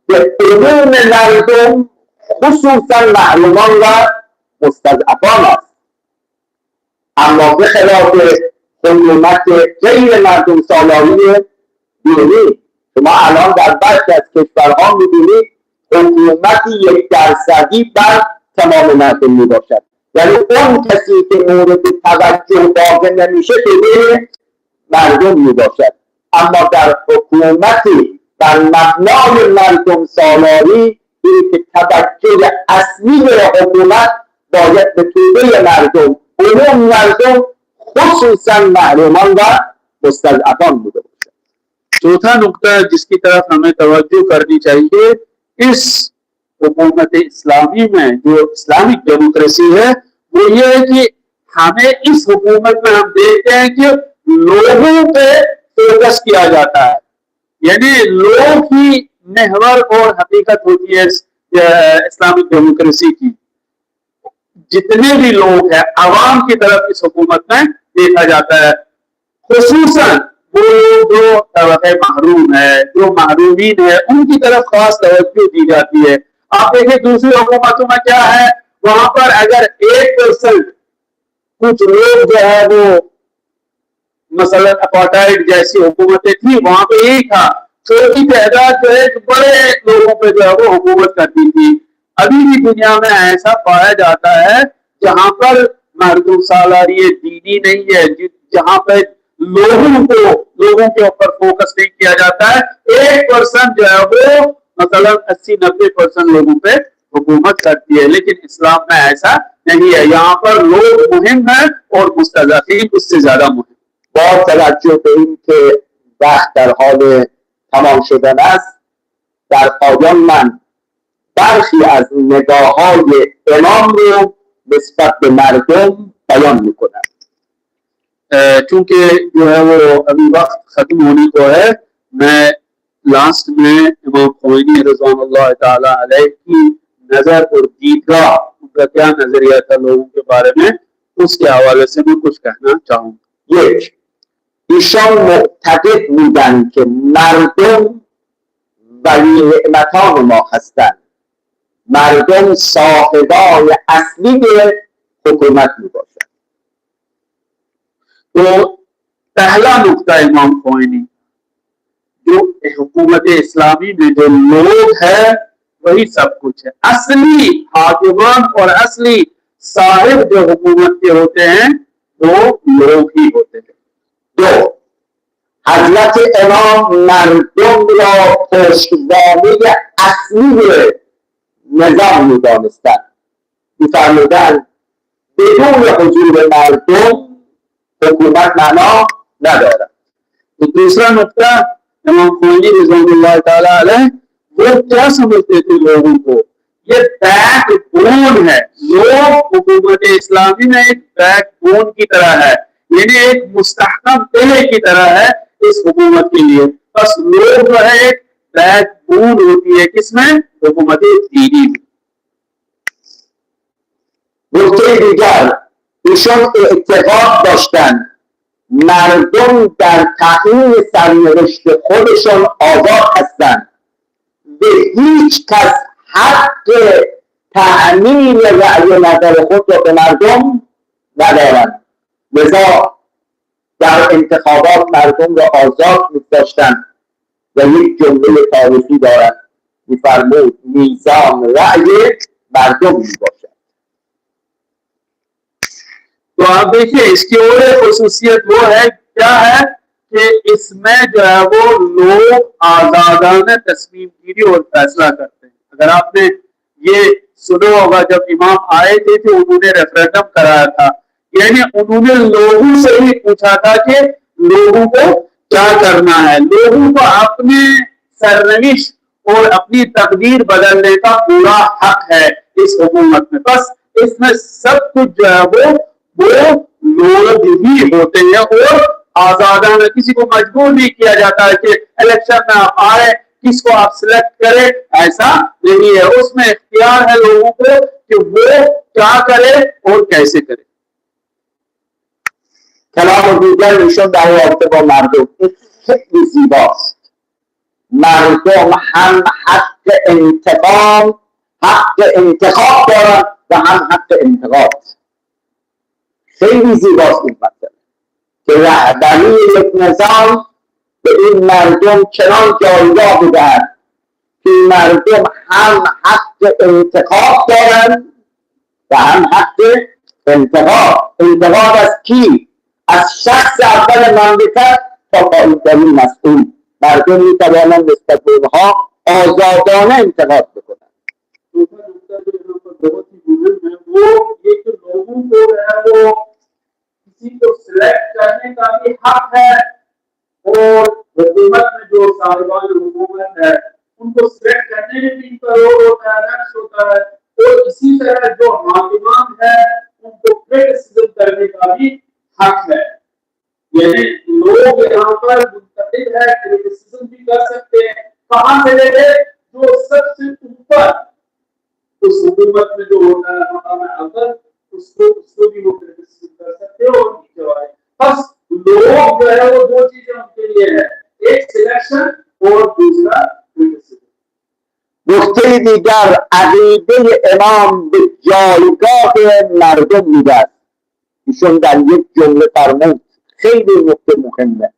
به عموم مردم، خصوصا محرومان و مستضعفان است. اما به خلاف حکومت غیر مردم سالاری دینی، شما الان در بعضی از کشورها می‌بینید حکومتی 1% بر تمام مردم میباشد، یعنی اون کسی که مورد توجه واقع نمیشه بین مردم میباشد. اما در حکومتی بر مبنای مردم سالاری، این که توجه اصلی حکومت باید به توده مردم، عموم مردم، خصوصا محرومان و مستضعفان بوده باشد. चौथा नुकता जिसकी तरफ हमें तवज्जो करनी चाहिए, इस हुकूमत इस्लामी में जो इस्लामिक डेमोक्रेसी है, वो ये है कि हमें इस हुकूमत में हम देखते हैं कि लोगों पे फोकस किया जाता है, यानी लोग ही महवर और हकीकत होती है इस्लामिक डेमोक्रेसी की. जितने भी लोग हैं आवाम की तरफ इस हुकूमत में देखा जाता है, खुसूसन वो जो तबके महरूम है, जो महरूमीन है, उनकी तरफ खास तवज्जो दी जाती है. आप देखिए दूसरी हुकूमतों में क्या है, वहां पर अगर 1% कुछ लोग जो है वो, मसलन अपार्टाइड जैसी हुकूमतें थी, वहां पे यही था, छोटी तादाद जो है बड़े लोगों पे जो है वो हुकूमत करती थी. अभी भी दुनिया में ऐसा पाया जाता है जहां पर मर्दों सालारी दीनी नहीं है, जहां पे लोगों के ऊपर फोकस नहीं किया जाता है. 1% जो है वो मतलब 80-90% लोगों पे हुकूमत करती है. लेकिन इस्लाम में ऐसा नहीं है, यहाँ पर लोग मुहिम है और मुस्तज़अफ़ीन उससे ज्यादा मुहिम. با توجه به اینکه وقت در حال تمام شدن است، در پایان من برخی از نگاه‌های امام رو نسبت به مردم بیان میکنم. चूंकि जो है वो अभी वक्त खत्म होने को है, मैं लास्ट में इमाम खोमेनी रज़वानुल्लाह तआला अलैह की नजर और दीदगाह, उनका क्या नजरिया था लोगों के बारे में, उसके हवाले से मैं कुछ कहना चाहूँगा. یک، ایشان معتقد بودند که مردم ولی نعمتان ما هستند، مردم صاحبان اصلی حکومت می باشند. तो पहला नुक्ता इमाम खोमेनी, जो हुकूमत इस्लामी में जो लोग है वही सब कुछ है। असली हाकिमान और असली साहिब जो हुकूमत के होते हैं वो लोग ही होते हैं। दो, حضرت امام مردم را پشتوانه اصلی نظام می‌دانستند. می‌فرمودند بدون حضور مردم حکومت معنا ندارد. तो दूसरा नुक्ता इमाम खोमेनी रिज़वानुल्लाह ताला अलैह वो क्या समझते थे लोगों को, ये बैकबोन है। लोग हुकूमत इस्लामी में एक बैकबोन की तरह है, यानी एक मुस्तहकम किले की तरह है इस हुकूमत के लिए। बस लोग जो है एक बैकबोन होती है किसमें, हुकूमत दीनी में। نکته دیگر، ایشان اعتقاد داشتند مردم در تعیین سرنوشت خودشان آزاد هستند، به هیچ کس حق تعیین رأی نظر خود را به مردم ندارند. لذا در انتخابات مردم را آزاد می‌داشتند و یک جمله تاریخی دارد، می‌فرمود میزان رأی مردم میباشد. तो आप देखिए इसकी और एक खुसूसियत वो है, क्या है कि इसमें जो है वो लोग आजादाना तस्मीम गिरी और फैसला करते हैं। अगर आपने ये सुना होगा, जब इमाम आए थे तो उन्होंने रेफरेंडम कराया था, यानी उन्होंने लोगों से ही पूछा था कि लोगों को क्या करना है। लोगों को अपने सरनविश और अपनी तकदीर बदलने का पूरा हक है इस हुकूमत में। बस इसमें सब कुछ जो है वो लोग ही होते हैं और आजादाना, किसी को मजबूर नहीं किया जाता है कि इलेक्शन में आप आए किसको आप सिलेक्ट करें, ऐसा नहीं है। उसमें इख्तियार है लोगों को कि वो क्या करे और कैसे करे। کلام دیگر ایشان در رابطه با مردم خیلی زیباست. مردم هم حق انتقام، حق انتخاب دارند و هم حق انتقاد. خیلی زیباست این مسئله که رهبری یک نظام به این مردم چنان جایگاه بدهد که مردم هم حق انتخاب دارند و هم حق انتقاد. انتقاد از کی؟ از شخص اول مملکت تا پایین‌ترین مسئول. مردم می‌توانند نسبت به اونها آزادانه انتقاد بکنند. दूसरा नुकता जो यहाँ पर बहुत ही बुजुर्ग है वो ये कि लोगों को है वो किसी को सिलेक्ट करने का भी हक है, और हुकूमत में जो साहिबान हुकूमत है उनको सिलेक्ट करने में भी इनका रोल होता है, नक्श होता है। और इसी तरह जो हाकिमान है उनको क्रिटिसिज्म करने का भी हक है, यानी लोग यहाँ पर मुंतकिल है, क्रिटिसिज्म भी कर सकते हैं। कहाँ से लेके, जो सबसे ऊपर उस हुकूमत में जो होता है मकाम अव्वल, उसको भी वो क्रिटिसिज्म कर सकते हो और नीचे वाले। बस लोग जो है वो दो चीजें उनके लिए है, एक सिलेक्शन और दूसरा क्रिटिसिज्म। نکته دیگر، عقیده امام به جایگاه مردم بوده است. ایشون در یک جمله فرمود خیلی نکته مهمه،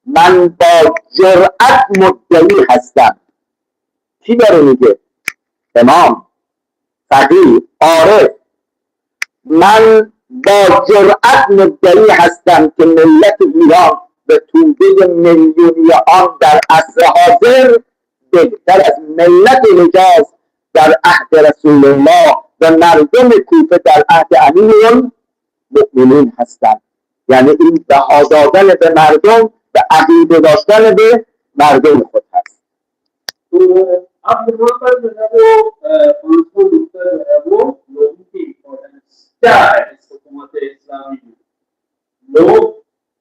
من با جرأت مدعی هستم. کی داره میگه؟ امام، فقیه، عارف. من با جرأت مدعی هستم که ملت ایران به توده میلیونی آن در عصر حاضر بهتر از ملت حجاز در عهد رسول الله و مردم کوفه در عهد امیرالمؤمنین هستند. یعنی این بها دادن به مردم و عقیده داشتن به مردم خود هست. अब यहाँ पर जो है वो पांचों नुकता जो है वो लोगों की इम्पोर्टेंस क्या है इस हुकूमत इस्लामी में, लोग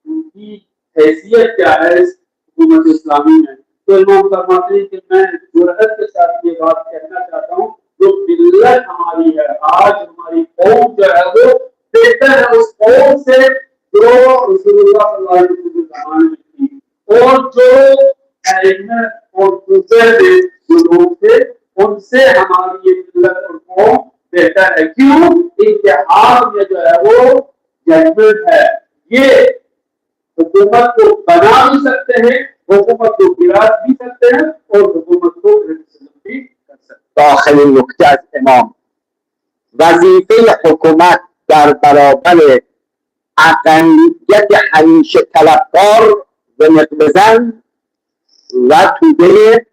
उनकी हैसियत क्या है इस हुकूमत इस्लामी में। तो इमाम फरमाते हैं कि मैं जुर्रत के साथ ये बात कहना चाहता हूँ, जो मिल्लत हमारी है, आज हमारी कौम जो है वो बेहतर है उस कौम से जो रसूलुल्लाह सल्लल्लाहु अलैहि वसल्लम के ज़माने में थी, और जो और दूसरे जो लोग थे उनसे हमारी ये मिल्लत और कौम बेहतर है। क्यों? इत्तेहाद में जो है वो जजमेंट है। ये हुकूमत को बना भी सकते हैं, हुकूमत को गिरा भी सकते हैं और हुकूमत को क्रिटिसिज्म भी कर सकते हैं. آخرین نکته از امام وظیفه حکومت در برابر اقلیت همیشه طلبکار و نقبزن و توده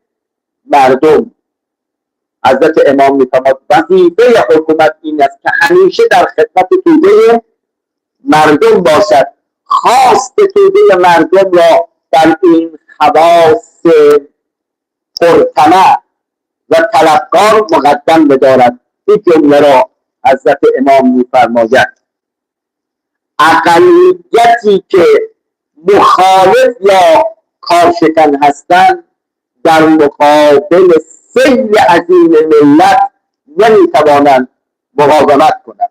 مردم. حضرت امام میفرماد وظیفه حکومت این است که همیشه در خدمت توده مردم باشد، خواست توده مردم را در این خواص پرطمع و طلبکار مقدم بدارد. این جمله را حضرت امام میفرماید اقلیتی که مخالف یا کارشکن هستند در مقابل سیل عظیم ملت نمیتوانند مقاومت کنند.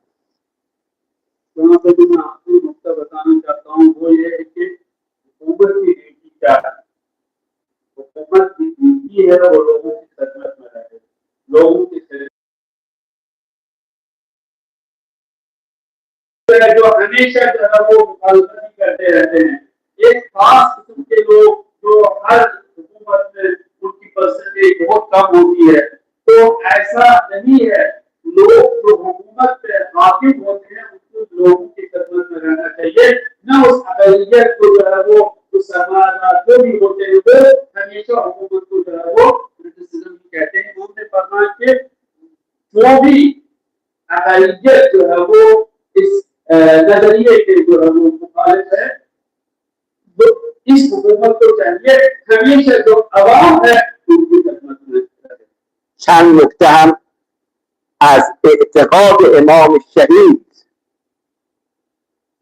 यहाँ पे जो मैं आपको नुक्ता बताना चाहता हूँ वो ये है कि हुकूमत की ड्यूटी क्या है. हुकूमत की ड्यूटी है वो लोगों की खिदमत में रहे, लोगों की जो हमेशा जो है वो मुखालफत ही करते रहते हैं. एक खास किस्म के लोग जो हर हुकूमत में उनकी परसेंटेज बहुत कम होती है, तो ऐसा नहीं है. लोग जो हुकूमत पे हाकिम होते हैं उनको लोगों की खिदमत में रहना चाहिए, न उस अक़लियत को जो है वो समाज जो भी होते हैं वो हमेशा हुकूमत को जो है वो क्रिटिसिज्म कहते हैं. उन्होंने फरमाया कि जो भी अक़लियत जो है वो इस नजरिए के जो है वो मुखालिफ है, तो इस हुकूमत को चाहिए हमेशा जो अवाम है उनकी खिदमत में रहे. چند نکته هم از اعتقاد امام شهید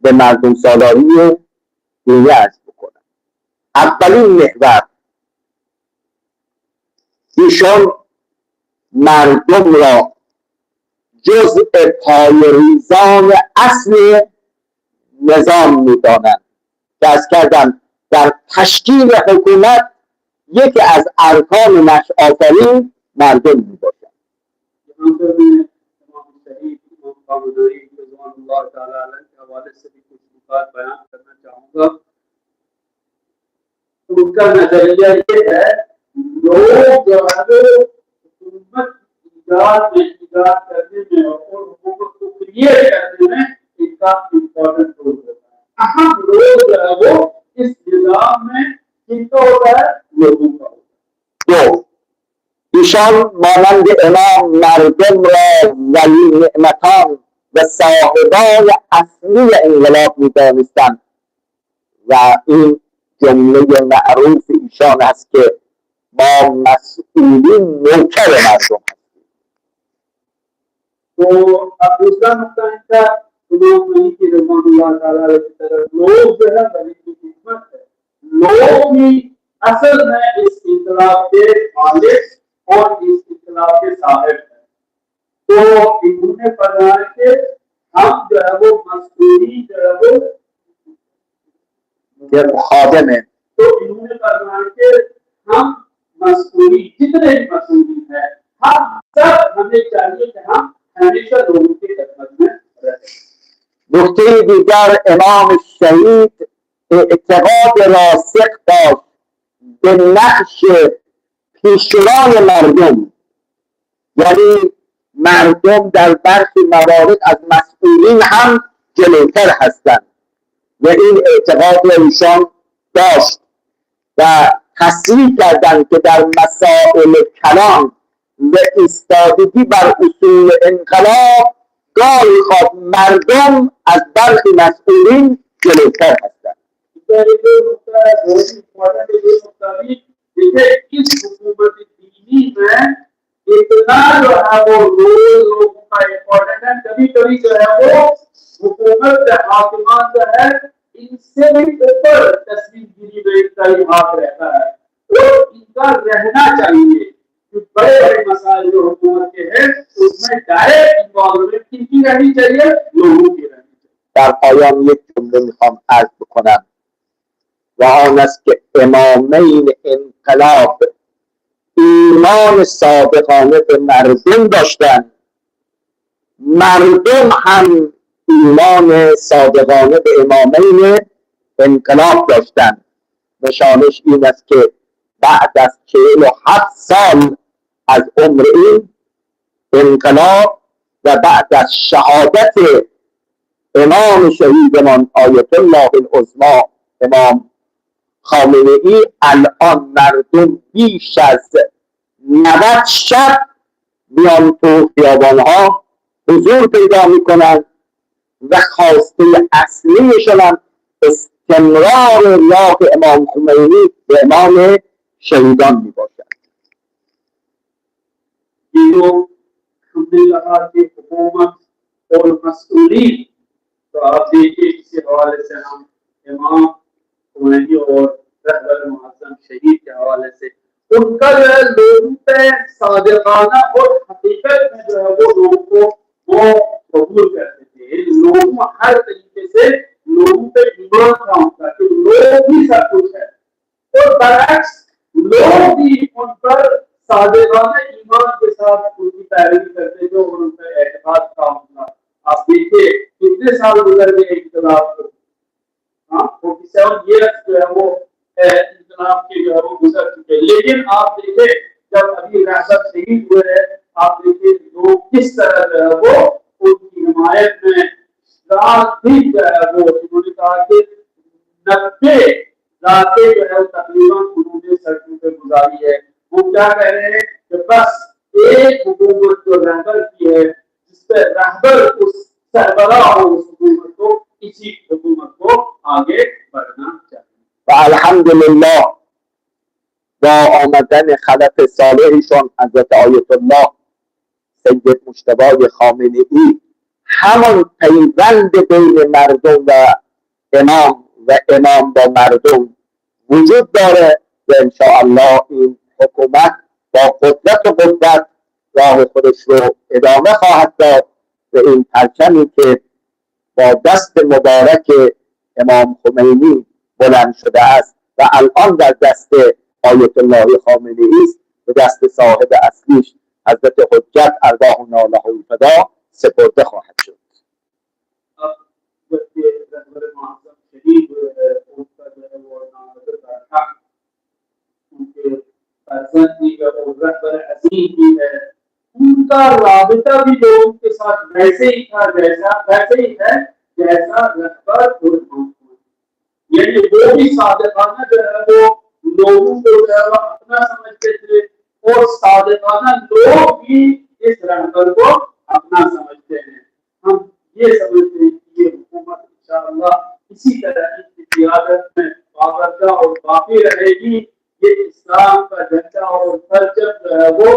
به مردم سالاری دینی عرض بکنم. اولین محور ایشان مردم را جزء پایه‌ریزان اصل نظام می‌دانند که از کردم در تشکیل حکومت یکی از ارکان نشأ آفرین مردم می‌باشد. यहाँ पर मैं इमाम शहीद इमाम कामदानी रज़ियल्लाहु ताला अलैह के हवाले से भी कुछ बात बयान करना चाहूँगा. उनका नजरिया ये है लोग जो है हुकूमत इजाद करने में और हुकूमत को क्रिएट करने में इनका इम्पोर्टेंट रोल होता है. अहम रोल जो है वो इस निज़ाम में किसका होता है? लोगों का होता है. دو، ایشان مانند امام مردم را ولی نعمتان و صاحبان اصلی انقلاب می‌دانستند و این جمله معروف ایشان است که ما مسئولین نوکر مردم هستیم. तो अब दूसरा नुकता इनका इमाम मलिक रज़ियल्लाहु ताला अलैहि की तरफ लोग जो है बड़ी की खिदमत है. लोग ही असल में इस इंकलाब के मालिक और इस इंकलाब के साहिब हैं. तो इन्होंने फरमाया कि हम जो है वो मसूली जो है वो خادم है. तो इन्होंने फरमाया कि हम मसूली जितने भी मसूली हैं हम सब हमें चाहिए कि हम हमेशा लोगों की खिदमत में रहें. نکته دیگر امام شهید اعتقاد راسخ داشت به نقش پیشروی مردم، یعنی مردم در برخی موارد از مسئولین هم جلوتر هستند و این اعتقاد را ایشان داشت و تصریح کردند که در مسائل کلان و ایستادگی بر اصول انقلاب گاهی خواب مردم از برخی مسئولین جلوتر هستند. इस हुकूमत दीनी में इतना जो है वो लोगों का इम्पोर्टेंट है. कभी कभी जो है वो हुकूमत के हाकिमान जो है इनसे भी ऊपर तस्वीरगिरी में इनका ही हाथ रहता है और इनका रहना चाहिए कि बड़े बड़े मसाइल जो हुकूमत के हैं उसमें डायरेक्ट इन्वॉल्वमेंट किसकी रहनी चाहिए? लोगों की रहनी चाहिए. در پایان یک جمله میخوام عرض بکنم و آن است که امامین انقلاب ایمان صادقانه به مردم داشتند، مردم هم ایمان صادقانه به امامین انقلاب داشتن. نشانش این است که بعد از 47 سال از عمر این انقلاب و بعد از شهادت امام شهیدمان آیت الله العظمی امام خامنه ای، الان مردم بیش از 90 شب میان تو خیابانها حضور پیدا میکنند و خواسته اصلیشان هم استمرار راه امام خمینی به امام شهیدان میباشد. ये लोग हमने कहा कि हुकूमत और मसूलीन, तो आप देखिए इसी हवाले से हम इमाम खुमैनी और रहबर मुअज़्ज़म शहीद के हवाले से उनका जो है लोगों पे सादिकाना और हकीकत में जो है वो लोगों को वो कबूल करते थे। लोग हर तरीके से लोगों पे ईमान था उनका कि लोग ही सब कुछ है, और बरअक्स लोग भी उन पर सादिकाना ईमान के साथ उनकी पैरवी करते थे और उन पर एतमाद था उनका। आप देखिए कितने साल गुजर गए इख्तिलाफ को, हाँ 47 ईयर्स जो है वो इख्तिलाफ के जो है वो गुजर चुके, लेकिन आप देखिए जब अभी रहबर शहीद हुए हैं, आप देखिए लोग किस तरह जो है वो उनकी हिमायत में रात दिन जो है वो उन्होंने कहा कि 90 रातें जो है तकरीबन उन्होंने सड़कों पे गुजारी है। वो क्या कह रहे हैं कि बस एक हुकूमत जो रहबर की है, जिस पर रहबर उस सरबराह हो उस हुकूमत को, इसी हुकूमत को आगे बढ़ना चाहिए। अल्हम्दुलिल्लाह با آمدن خلف صالحشان حضرت آیت الله سید مجتبی خامنه ای، همان پیوند بین مردم و امام با مردم وجود داره و انشاءالله این حکومت با قدرت و قدرت راه خودش رو ادامه خواهد داد و این پرچمی که با دست مبارک امام خمینی بلند شده است و الان در دست آیت الله خامنه ای است، به دست صاحب اصلیش حضرت حجت ارواحنا له الفدا سپرده خواهد شد. उनका राबिता भी लोगों के साथ वैसे ही था वैसे ही है जैसा रहबर और यानी वो भी सादिकाना जो है वो लोगों को जो है अपना समझते थे और सादिकाना लोग भी इस रहबर को अपना समझते हैं। हम ये समझते हैं कि ये हुकूमत इंशाअल्लाह इसी तरह की क़ियादत में बाबरकत और बाकी रहेगी। ये इस्लाम का झंडा और परचम जो है वो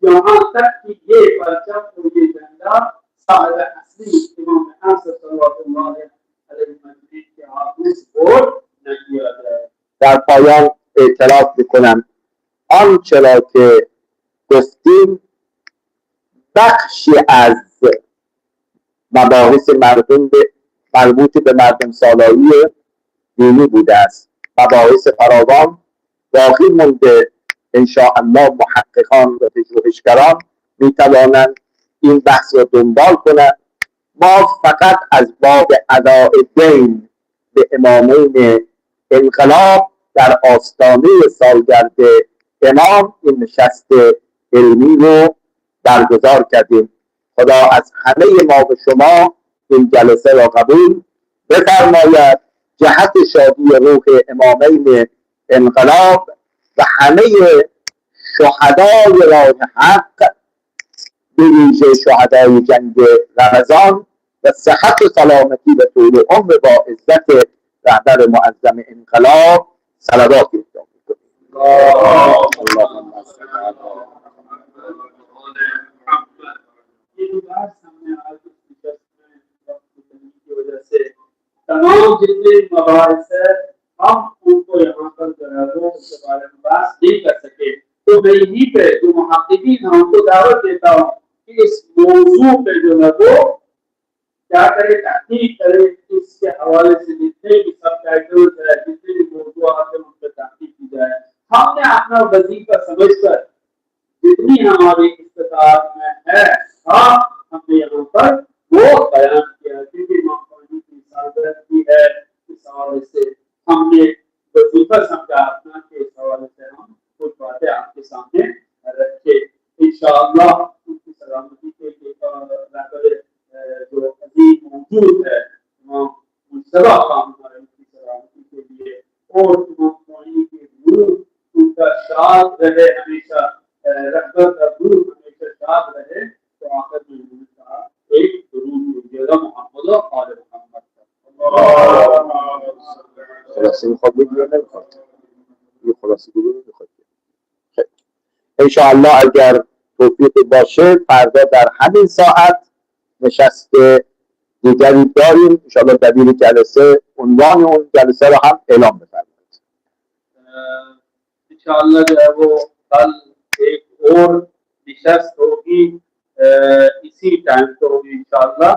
यहाँ तक कि ये परचम और ये झंडा साहिब असली इमाम हसन सल्लल्लाहु अलैहि वसल्लम के हाथ में सपोर्ट न किया जाए। در پایان اعتراف میکنم آنچه را که گفتیم بخشی از مباحث مربوط به مردم سالاری دینی بوده است. مباحث فراوان باقی مونده. انشاءالله محققان و پژوهشگران میتوانند این بحث را دنبال کنند. ما فقط از باب اداء دین به امامین انقلاب در آستانه سالگرد امام این نشست علمی رو برگزار کردیم. خدا از همه ما و شما این جلسه را قبول بفرماید. جهت شادی روح امامین انقلاب و همه شهدای راه حق، به ویژه شهدای جنگ رمضان، و صحت و سلامتی و طول عمر با عزت رهبر معظم انقلاب صلوات افشا می‌کنیم. तमाम जितने मबाहिस है हम उनको यहाँ पर जो है वो उसके बारे में बात नहीं कर सके, तो मैं यहीं पे जो मुहक्किकीन हैं उनको दावत देता हूँ कि इस मौजू पे जो है वो क्या करे, तहकीक करे। इसके हवाले से जितने भी सब टाइटल्स है, जितने भी मौजूआत है, उन पर तहकीक की जाए। हमने अपना वजीफा समझकर जितनी हमारी इस्तिताअत में है हमने यहाँ पर वो बयान किया, क्योंकि भी है इस हवाले से अजीब मौजूद है तमाम मुशतबा काम है उनकी सलामती के लिए और तमाम पानी के रूह उनका साथ रहे हमेशा रहमत का रूह हमेशा साथ रहे। तो आखिर में उन्होंने कहा एक दुरूद कीजिएगा मोहम्मद और आले मोहम्मद خلاصه میخواد بگی یا نمیخواد؟ یه خلاصه بگی نمیخواد. انشاءالله اگر توفیق باشه فردا در همین ساعت نشست دیگری داریم. انشاءالله دبیر جلسه عنوان اون جلسه رو هم اعلام بفرمایید. इंशाअल्लाह जो है वो कल एक और नशस्त होगी इसी टाइम पे होगी इंशाअल्लाह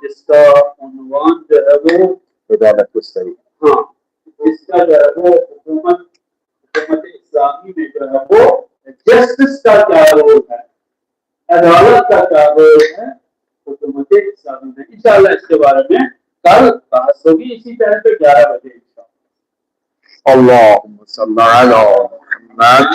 जिसका उन्वान जो है वो عدالت گستری. हाँ जिसका जो है वो हुकूमत इस्लामी में जो है वो जस्टिस का क्या रोल है, अदालत का क्या रोल है हुकूमत इस्लामी में। इंशाअल्लाह इसके बारे में कल बहस होगी इसी टाइम पे 11 बजे इंशाअल्लाह। اللهم صل على محمد.